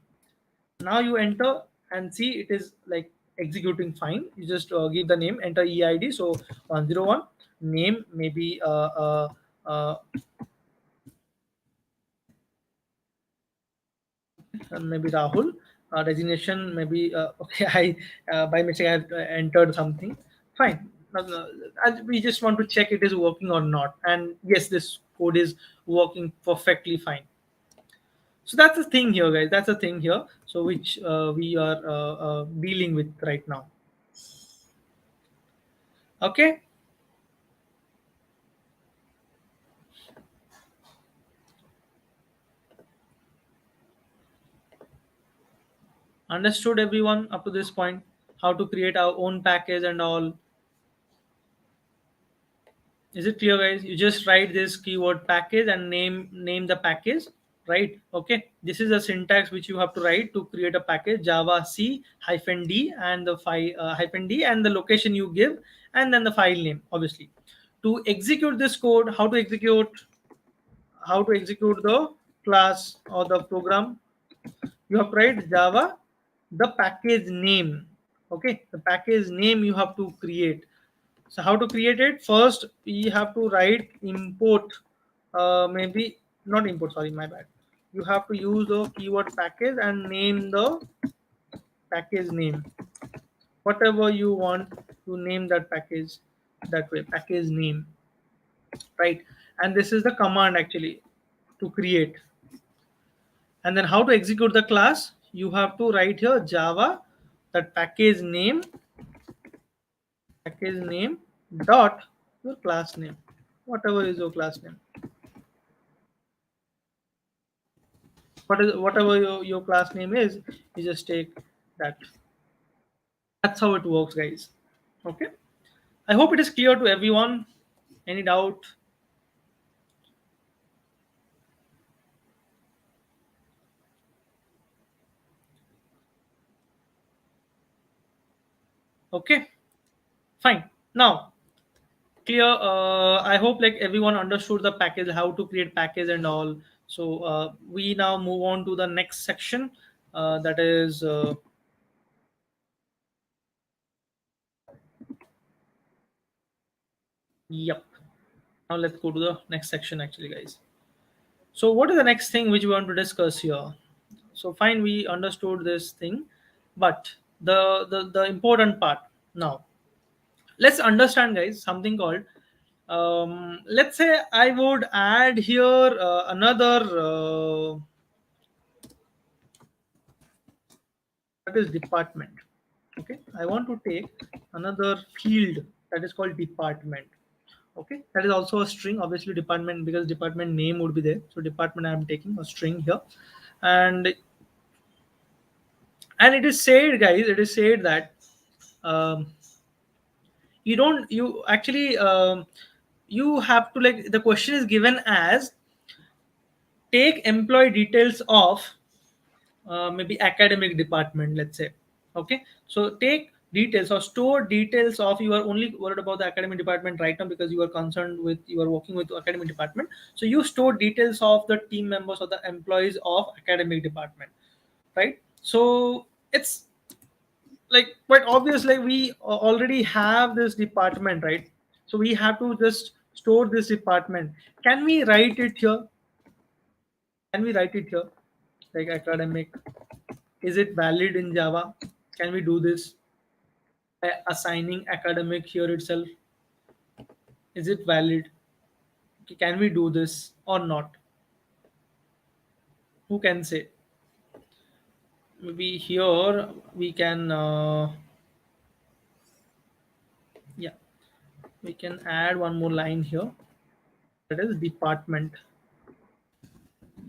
Now you enter and see it is like executing fine. You just give the name, enter eid. So 101 name, maybe uh, maybe Rahul. Designation maybe okay. I by mistake I have entered something. Fine. We just want to check it is working or not. And yes, this code is working perfectly fine. So that's the thing here, guys. That's the thing here. So which we are dealing with right now. Okay. Understood everyone up to this point? How to create our own package and all. Is it clear, guys? You just write this keyword package and name the package, right? Okay, this is a syntax which you have to write to create a package: Java C hyphen D and the file hyphen D and the location you give, and then the file name, obviously. To execute this code, how to execute the class or the program, you have to write Java the package name. Okay, the package name you have to create. So how to create it? First, we have to write import. Maybe not import. Sorry, my bad. You have to use the keyword package and name the package name. Whatever you want to name that package, that way. Package name, right? And this is the command actually to create. And then how to execute the class? You have to write here Java that package name dot your class name, whatever is your class name. Whatever your class name is, you just take that. That's how it works, guys. Okay, I hope it is clear to everyone. Any doubt? Okay, fine. Now clear. I hope like everyone understood the package, how to create package and all. So we now move on to the next section, that is yep. Now let's go to the next section actually, guys. So what is the next thing which we want to discuss here? So fine, we understood this thing, but the important part now, let's understand, guys, something called let's say I would add here another that is department. Okay, I want to take another field that is called department. Okay, that is also a string, obviously department, because department name would be there. So department, I am taking a string here. And it is said, guys, it is said that um, you actually you have to, like, the question is given as take employee details of maybe academic department, let's say. Okay, so take details or store details of, you are only worried about the academic department right now because you are concerned with, you are working with academic department, so you store details of the team members or the employees of academic department, right? So it's like quite obvious, like we already have this department, right? So we have to just store this department. Can we write it here? Can we write it here, like academic? Is it valid in Java? Can we do this by assigning academic here itself? Is it valid? Can we do this or not? Who can say? Maybe here we can yeah, we can add one more line here, that is department.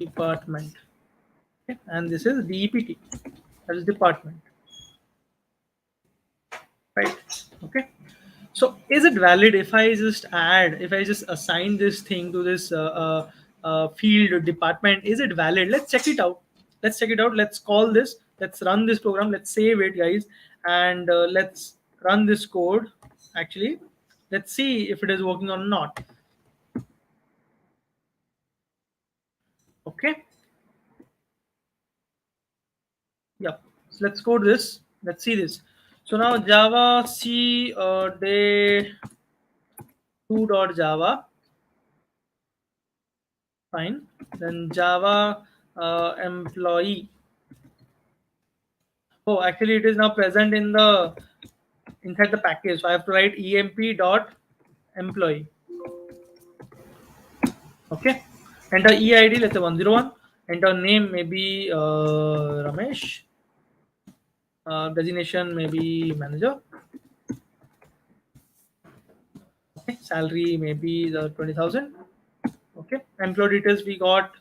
Okay? And this is DEPT, that is department, right? Okay, so is it valid if I just add, if I just assign this thing to this field department? Is it valid? Let's check it out. Let's call this, let's run this program, let's save it, guys, and let's run this code actually. Let's see if it is working or not. Okay, yep. So let's code this, let's see this. So now Java C day 2.java, fine. Then Java employee. Oh, actually, it is now present in the inside the package. So I have to write emp dot employee. Okay. Enter EID, let's say 101. Enter name, maybe Ramesh. Designation, maybe manager. Okay. Salary, maybe the 20,000. Okay. Employee details, we got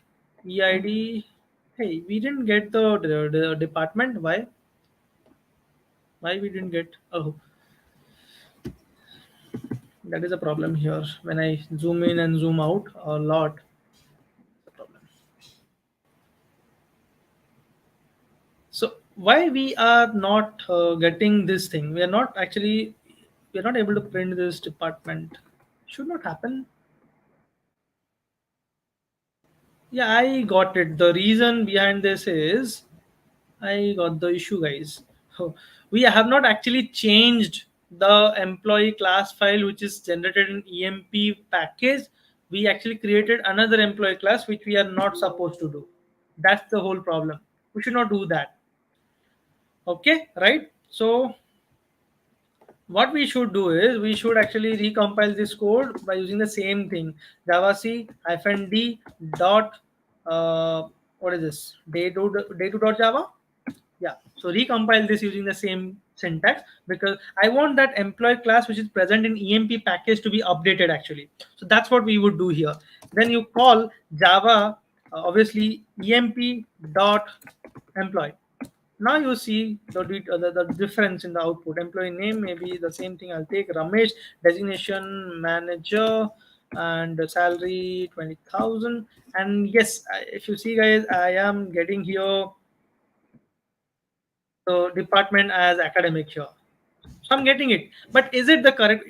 EID. Hey, we didn't get the department. Why? Why we didn't get? Oh, That is a problem here. When I zoom in and zoom out a lot, the problem. So why we are not getting this thing? We are not actually, we are not able to print this department. Should not happen. Yeah, I got it. The reason behind this is I got the issue, guys. So we have not actually changed the employee class file which is generated in EMP package. We actually created another employee class which we are not supposed to do. That's the whole problem. We should not do that. Okay, right? So what we should do is we should actually recompile this code by using the same thing, java c hyphen d dot what is this, day2 dot java. Yeah, so recompile this using the same syntax because I want that employee class which is present in emp package to be updated actually. So that's what we would do here. Then you call java, obviously emp dot employee. Now you see the difference in the output. Employee name may be the same thing. I'll take Ramesh, designation manager, and the salary 20,000. And yes, if you see, guys, I am getting here the department as academic here. So I'm getting it. But is it the correct?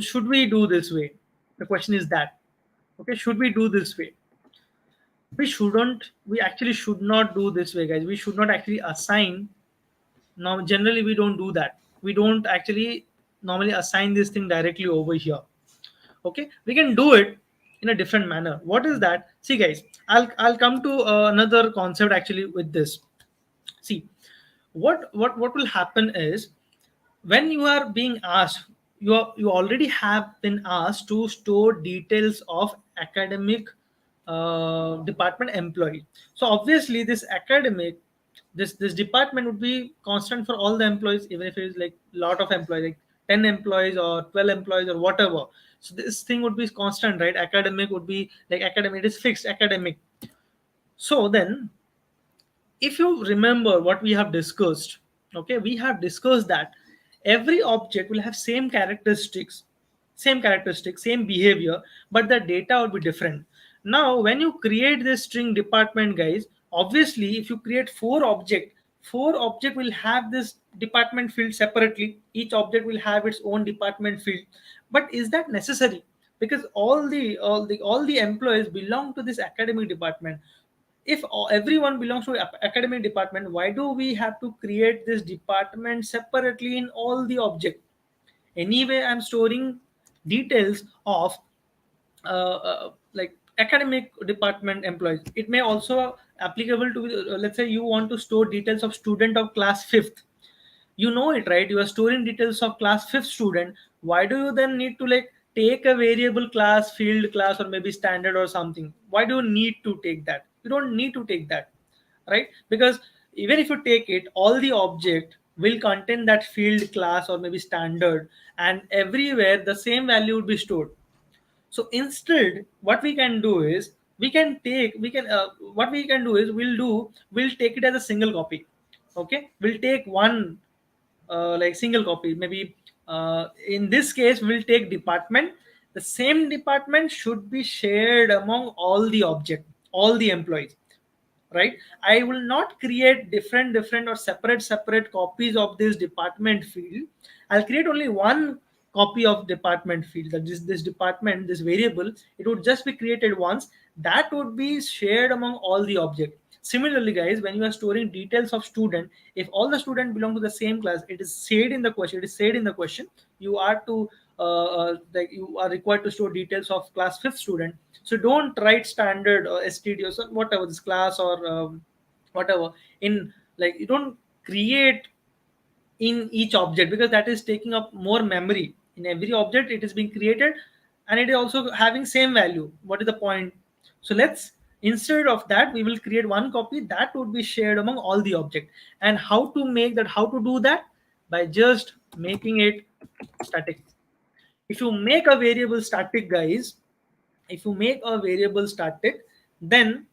Should we do this way? The question is that. Okay, should we do this way? We shouldn't. We actually should not do this way, guys. We should not actually assign. Now, generally, we don't do that. We don't actually normally assign this thing directly over here. Okay, we can do it in a different manner. What is that? See, guys, I'll come to another concept actually with this. See, what will happen is when you are being asked, you already have been asked to store details of academic department employee. So obviously this academic, this department would be constant for all the employees, even if it is like lot of employees, like 10 employees or 12 employees or whatever. So this thing would be constant, right? Academic would be like academic, it is fixed academic. So then if you remember what we have discussed, okay, we have discussed that every object will have same characteristics, same behavior, but the data will be different. Now when you create this string department, guys, obviously if you create four object will have this department field separately. Each object will have its own department field. But is that necessary? Because all the employees belong to this academic department. If everyone belongs to academic department, why do we have to create this department separately in all the object? Anyway, I'm storing details of like academic department employees. It may also applicable to let's say you want to store details of student of class 5th. You know it, right? You are storing details of class 5th student. Why do you then need to like take a variable class, field class, or maybe standard or something? Why do you need to take that? You don't need to take that, right? Because even if you take it, all the object will contain that field class or maybe standard, and everywhere the same value would be stored. So instead what we can do is we can what we can do is we'll take it as a single copy. Okay, we'll take one like single copy. Maybe in this case we'll take department. The same department should be shared among all the object, all the employees, right? I will not create different or separate copies of this department field. I'll create only one copy of department field. That this department, this variable, it would just be created once. That would be shared among all the object. Similarly, guys, when you are storing details of student, if all the students belong to the same class, it is said in the question you are to like you are required to store details of class 5th student. So don't write standard or std or whatever this class or whatever in, like, you don't create in each object because that is taking up more memory. In every object it is being created and it is also having same value. What is the point? So let's, instead of that, we will create one copy that would be shared among all the object. And how to do that? By just making it static. If you make a variable static, guys, if you make a variable static, then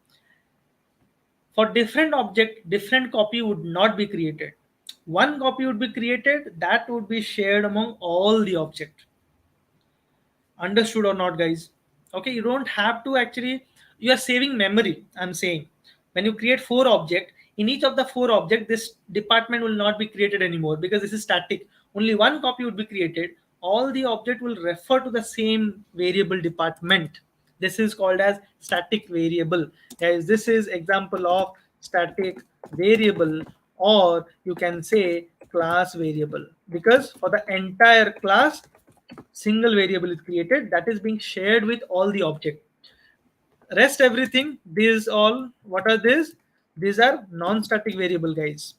for different object different copy would not be created. One copy would be created that would be shared among all the object. Understood or not, guys? Okay, you don't have to actually, you are saving memory, I'm saying. When you create four object, in each of the four object, this department will not be created anymore because this is static. Only one copy would be created. All the object will refer to the same variable department. This is called as static variable. Guys, this is example of static variable, or you can say class variable, because for the entire class single variable is created that is being shared with all the object. Rest everything, these all, what are these? These are non-static variable, guys.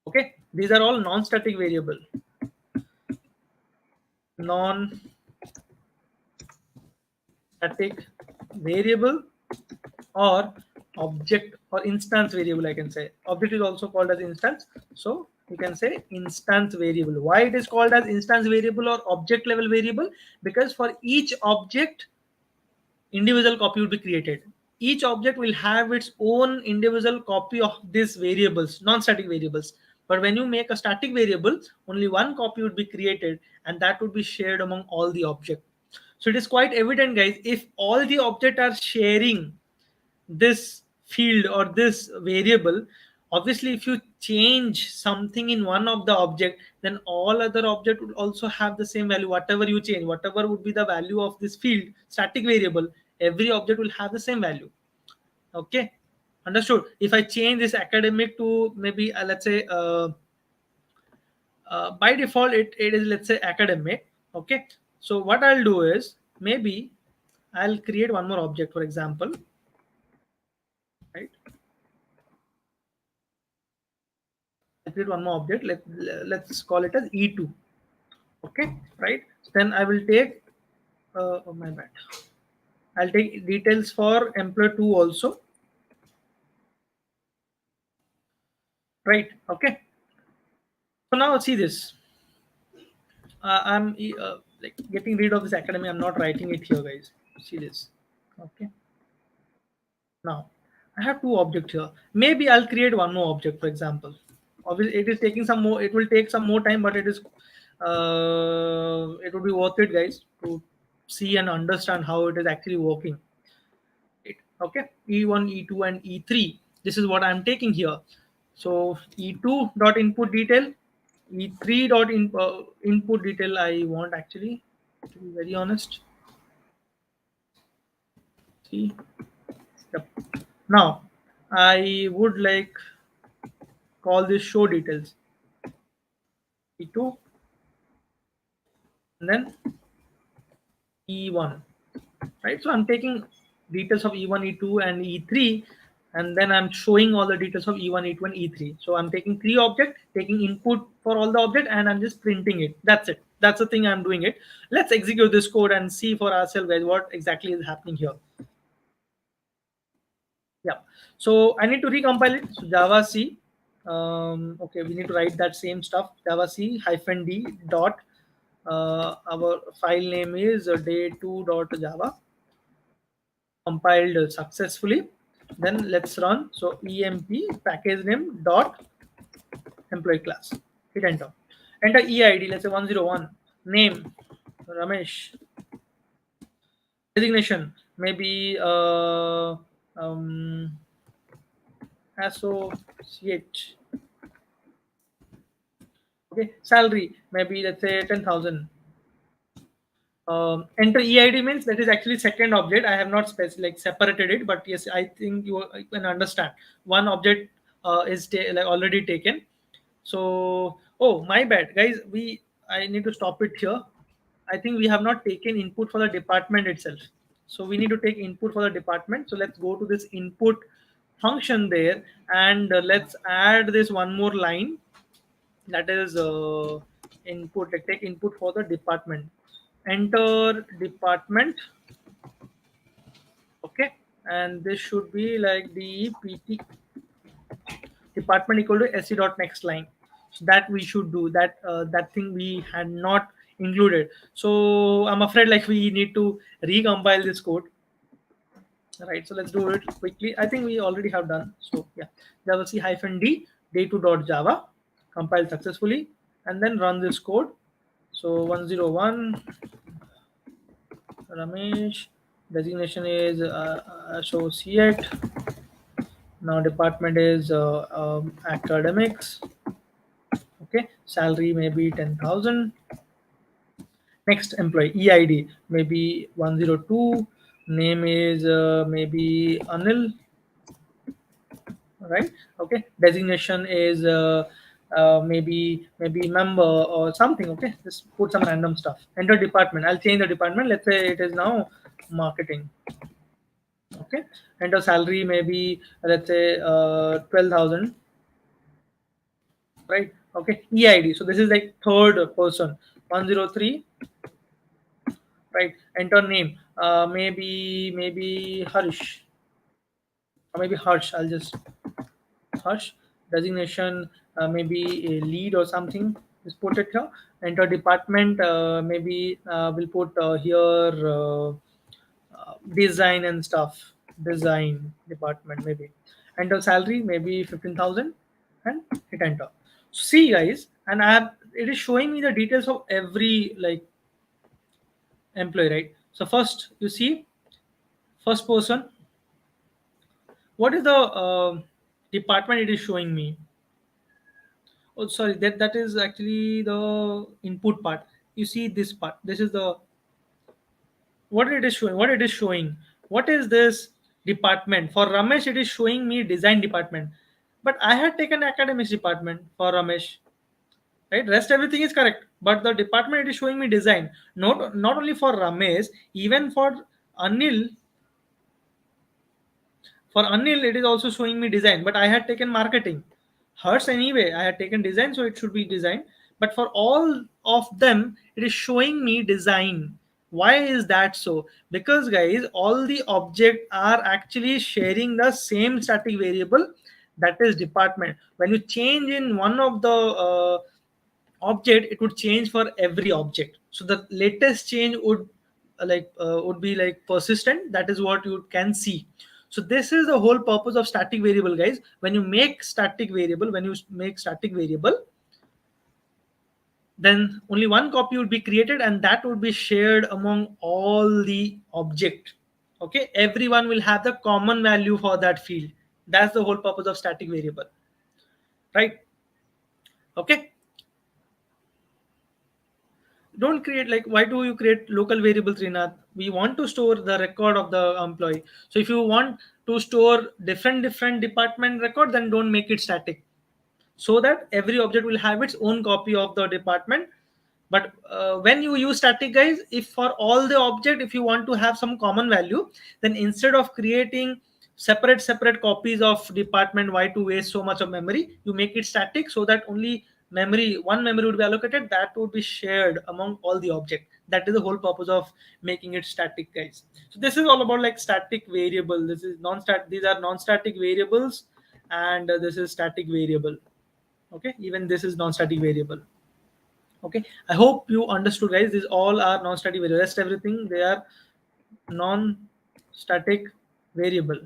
Okay, these are all non-static variable, non-static variable, or object or instance variable, I can say. Object is also called as instance, so you can say instance variable. Why it is called as instance variable or object level variable? Because for each object individual copy will be created. Each object will have its own individual copy of these variables, non-static variables. But when you make a static variable, only one copy would be created, and that would be shared among all the objects. So it is quite evident, guys, if all the objects are sharing this field or this variable, obviously if you change something in one of the object, then all other object would also have the same value. Whatever you change, whatever would be the value of this field static variable, every object will have the same value. Okay, understood? If I change this academic to maybe let's say by default it is, let's say, academic. Okay, so what I'll do is, maybe I'll create one more object, for example, right? I create one more object. Let's call it as E2. Okay, right? Then I will take. Oh my bad. I'll take details for employee 2 also. Right. Okay. So now see this. I'm like getting rid of this academy. I'm not writing it here, guys. See this. Okay. Now I have two objects here. Maybe I'll create one more object, for example. Obviously, it is taking some more. It will take some more time, but it is. It would be worth it, guys, to see and understand how it is actually working. Right? Okay, E1, E2, and E3. This is what I'm taking here. So E2 dot input detail, E3 dot input detail. I want actually, to be very honest. See. Yep. Now, I would like call this show details E2 and then E1, right? So I'm taking details of E1, E2, and E3, and then I'm showing all the details of E1, E2, and E3. So I'm taking three objects, taking input for all the object, and I'm just printing it. That's it. That's the thing I'm doing it. Let's execute this code and see for ourselves, guys, what exactly is happening here. Yeah, so I need to recompile it. So Java C. Okay, we need to write that same stuff. Java C hyphen D dot. Our file name is day2.java. Compiled successfully. Then let's run. So emp package name dot employee class. Hit enter. Enter EID. Let's say 101. Name Ramesh. Designation maybe associate. Okay, salary maybe, let's say 10,000. Enter EID means that is actually second object. I have not separated it, but yes, I think you can understand. One object is like already taken. So, oh my bad, guys. I need to stop it here. I think we have not taken input for the department itself. So we need to take input for the department. So let's go to this input function there, and let's add this one more line, that is input. Like take input for the department. Enter department. Okay, and this should be like the pt department equal to sc dot next line. So that we should do that. That thing we had not included. So I'm afraid like we need to recompile this code. Right, so let's do it quickly. I think we already have done. So yeah, java c hyphen d day2.java, compile successfully, and then run this code. So 101 Ramesh. Designation is associate. Now department is academics. Okay, salary maybe 10,000. Next employee EID maybe 102. Name is maybe Anil, right? Okay, designation is maybe member or something. Okay, just put some random stuff. Enter department. I'll change the department. Let's say it is now marketing. Okay, enter salary maybe let's say 12,000, right? Okay, EID. So this is like third person 103, right? Enter name maybe Harish or maybe Harsh. I'll just Harsh. Designation maybe a lead or something. Just put it here. Enter department maybe we'll put here design and stuff. Design department maybe. Enter salary maybe 15,000 and hit enter. See guys, and I have it is showing me the details of every like employee, right? So first you see first person. What is the department it is showing me? Oh, sorry, that is actually the input part. You see this part. This is the what it is showing. What it is showing. What is this department? For Ramesh, it is showing me design department. But I had taken academics department for Ramesh. Right? Rest everything is correct. But the department it is showing me design. Not only for Ramesh, even for Anil. For Anil, it is also showing me design, but I had taken marketing. Hers anyway, I had taken design, so it should be design. But for all of them, it is showing me design. Why is that so? Because guys, all the objects are actually sharing the same static variable, that is department. When you change in one of the object, it would change for every object. So the latest change would be like persistent. That is what you can see. So this is the whole purpose of static variable, guys. When you make static variable, then only one copy would be created and that would be shared among all the object. Okay, everyone will have the common value for that field. That's the whole purpose of static variable, right? Okay, don't create like why do you create local variables, Rinath? We want to store the record of the employee. So if you want to store different department record, then don't make it static, so that every object will have its own copy of the department. But when you use static, guys, if for all the object, if you want to have some common value, then instead of creating separate copies of department, why to waste so much of memory, you make it static, so that only one memory would be allocated, that would be shared among all the object. That is the whole purpose of making it static, guys. So this is all about like static variable. This is non-stat These are non-static variables, and this is static variable. Okay, even this is non-static variable. Okay, I hope you understood, guys. These all are non-static variable. Rest everything they are non-static variable.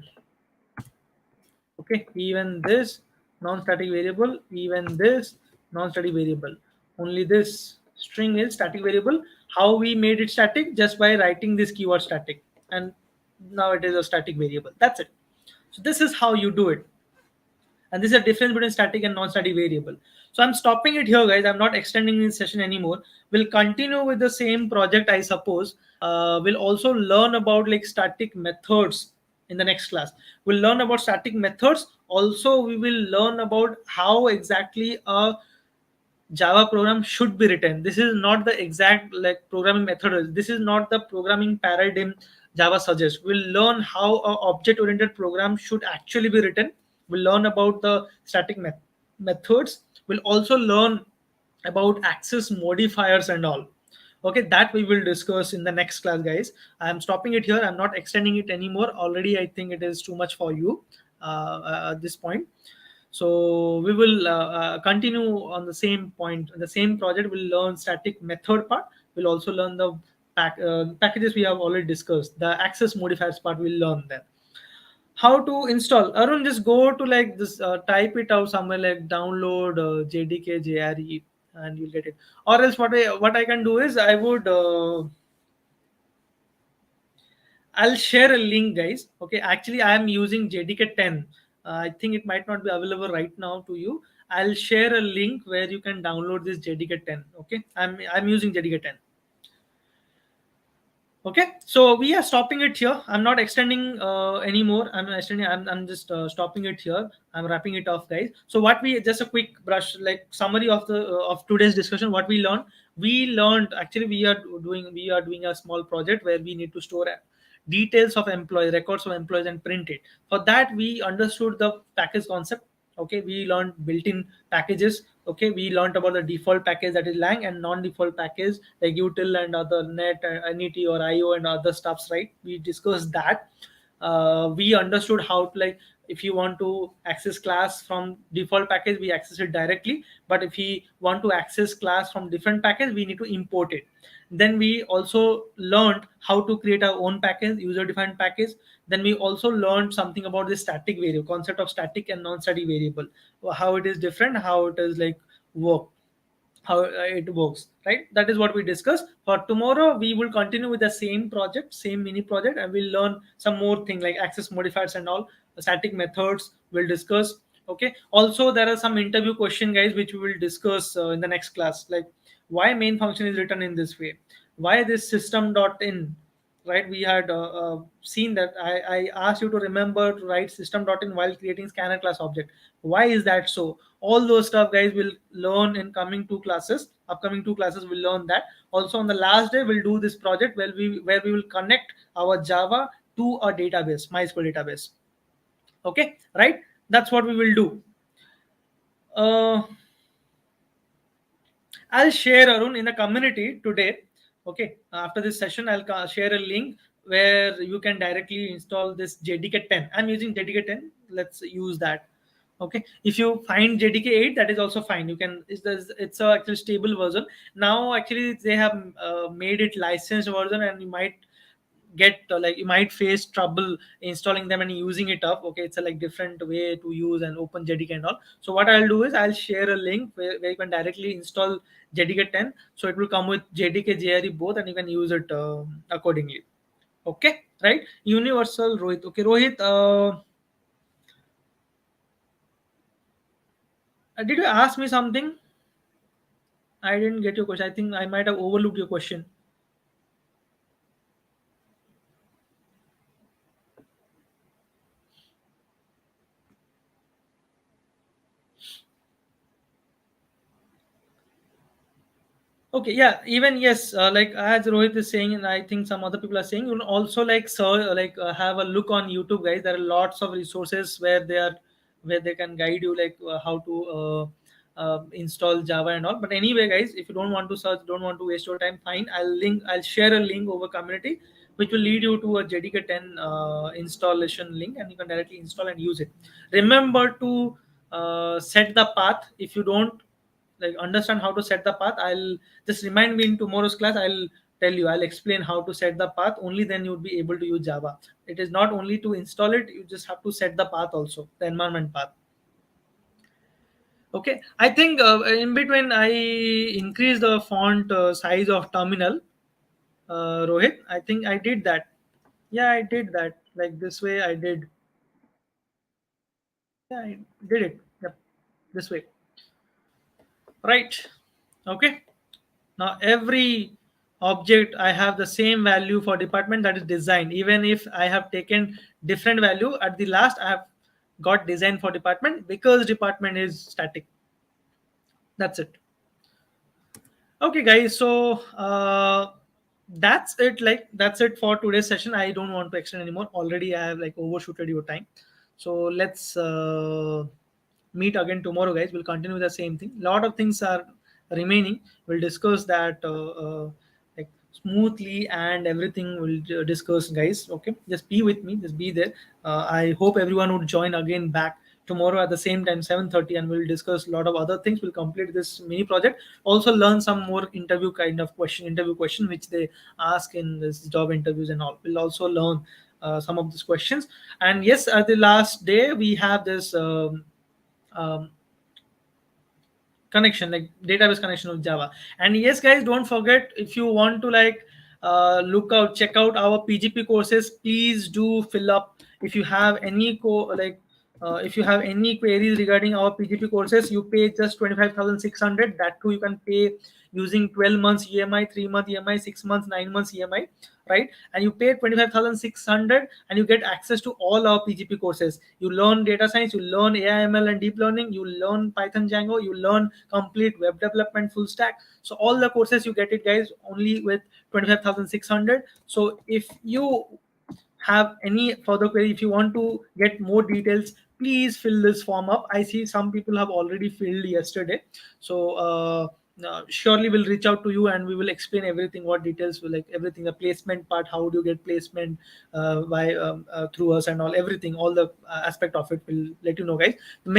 Okay, even this non-static variable, even this non-static variable. Only this string is static variable. How we made it static? Just by writing this keyword static, and now it is a static variable. That's it. So this is how you do it. And this is a difference between static and non-static variable. So I'm stopping it here, guys. I'm not extending this session anymore. We'll continue with the same project, I suppose. We'll also learn about like static methods in the next class. We'll learn about static methods. Also, we will learn about how exactly a Java program should be written. This is not the exact like programming method. This is not the programming paradigm Java suggests. We'll learn how a object-oriented program should actually be written. We'll learn about the static methods. We'll also learn about access modifiers and all. Okay, that we will discuss in the next class, guys. I'm stopping it here. I'm not extending it anymore. Already, I think it is too much for you at this point. So we will continue on the same point, the same project. We'll learn static method part. We'll also learn the packages we have already discussed. The access modifiers part we'll learn then. How to install? Arun, just go to like this, type it out somewhere like download JDK JRE, and you'll get it. Or else what I can do is I would I'll share a link, guys. Okay, actually, I am using JDK 10. I think it might not be available right now to you. I'll share a link where you can download this JDK 10. Okay, I'm using JDK 10. Okay, so we are stopping it here. I'm not extending anymore. I'm just stopping it here. I'm wrapping it off, guys. So what we just a quick brush like summary of the of today's discussion. What we learned actually we are doing a small project where we need to store details of employees, records of employees, and print it. For that, we understood the package concept. Okay, we learned built-in packages. Okay, we learned about the default package, that is lang, and non-default package like util and other net, net or io and other stuffs, right? We discussed that. We understood how to, like, if you want to access class from default package, we access it directly, but if we want to access class from different package, we need to import it. Then we also learned how to create our own package, user defined package. Then we also learned something about the static variable concept of static and non-static variable, how it is different, how it is like work, how it works, right? That is what we discussed. For tomorrow, we will continue with the same project, same mini project, and we'll learn some more thing like access modifiers and all, static methods we'll discuss. Okay, also there are some interview question, guys, which we will discuss in the next class, like why main function is written in this way, why this system dot in, right? We had seen that I asked you to remember to write system.in while creating scanner class object. Why is that so? All those stuff, guys, will learn in coming two classes. Upcoming two classes will learn that. Also on the last day, we'll do this project where we will connect our Java to a database, MySQL database. Okay, right? That's what we will do. Uh, I'll share, Arun, in the community today. Okay, after this session, I'll share a link where you can directly install this JDK 10. I'm using JDK 10. Let's use that. Okay, if you find JDK 8, that is also fine. You can. It's a actually stable version now. Actually, they have made it licensed version, and you might get like you might face trouble installing them and using it up. Okay, it's a like different way to use and open JDK and all. So what I'll do is I'll share a link where you can directly install JDK 10. So it will come with JDK JRE both, and you can use it accordingly. Okay, right? Universal Rohit. Okay, Rohit, did you ask me something? I didn't get your question. I think I might have overlooked your question. Okay, yeah, even yes, like as Rohit is saying, and I think some other people are saying, you will also like have a look on YouTube, guys. There are lots of resources where they can guide you like how to install Java and all. But anyway, guys, if you don't want to search, don't want to waste your time, fine. I'll share a link over community, which will lead you to a JDK 10 installation link, and you can directly install and use it. Remember to set the path. If you don't like understand how to set the path, I'll just remind me in tomorrow's class. I'll explain how to set the path. Only then you'll be able to use Java. It is not only to install it, you just have to set the path also, the environment path. Okay, I think in between I increased the font size of terminal. Rohit, I think I did that. Yeah, I did that, like this way I did. Yeah, I did it. Yep, this way, right? Okay, now every object I have the same value for department, that is design. Even if I have taken different value at the last, I have got design for department because department is static. That's it. Okay, guys. So that's it. Like that's it for today's session. I don't want to extend anymore. Already I have like overshooted your time. So let's meet again tomorrow, guys. We'll continue the same thing. A lot of things are remaining. We'll discuss that like smoothly, and everything we'll discuss, guys. Okay, just be with me. Just be there. I hope everyone would join again back tomorrow at the same time, 7:30, and we'll discuss a lot of other things. We'll complete this mini project. Also learn some more interview question which they ask in this job interviews and all. We'll also learn some of these questions. And yes, at the last day we have this um, connection, like database connection of Java. And yes, guys, don't forget, if you want to like look out, check out our PGP courses. Please do fill up. If you have any if you have any queries regarding our PGP courses, you pay just 25,600. That too, you can pay using 12 months EMI, 3-month EMI, 6 months, 9 months EMI, right? And you pay 25,600 and you get access to all our PGP courses. You learn data science, you learn AI, ML, and deep learning, you learn Python, Django, you learn complete web development, full stack. So all the courses you get it, guys, only with 25,600. So if you have any further query, if you want to get more details, please fill this form up. I see some people have already filled yesterday. So surely we'll reach out to you and we will explain everything, what details, like everything, the placement part, how do you get placement by through us, and everything, all the aspect of it will let you know, guys. The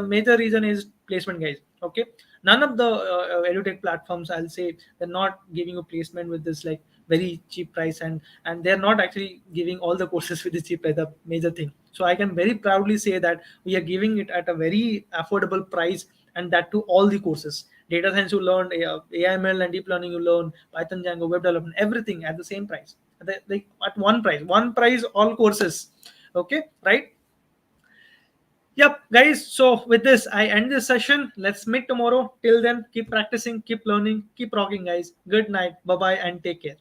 major reason is placement, guys. Okay, none of the edutech platforms, I'll say, they're not giving you placement with this like very cheap price, and they're not actually giving all the courses with the cheap price, the major thing. So I can very proudly say that we are giving it at a very affordable price, and that to all the courses. Data science you learn, AML and deep learning you learn, Python, Django, web development, everything at the same price, like at one price, all courses. Okay, right? Yep, guys. So with this, I end this session. Let's meet tomorrow. Till then, keep practicing, keep learning, keep rocking, guys. Good night. Bye bye, and take care.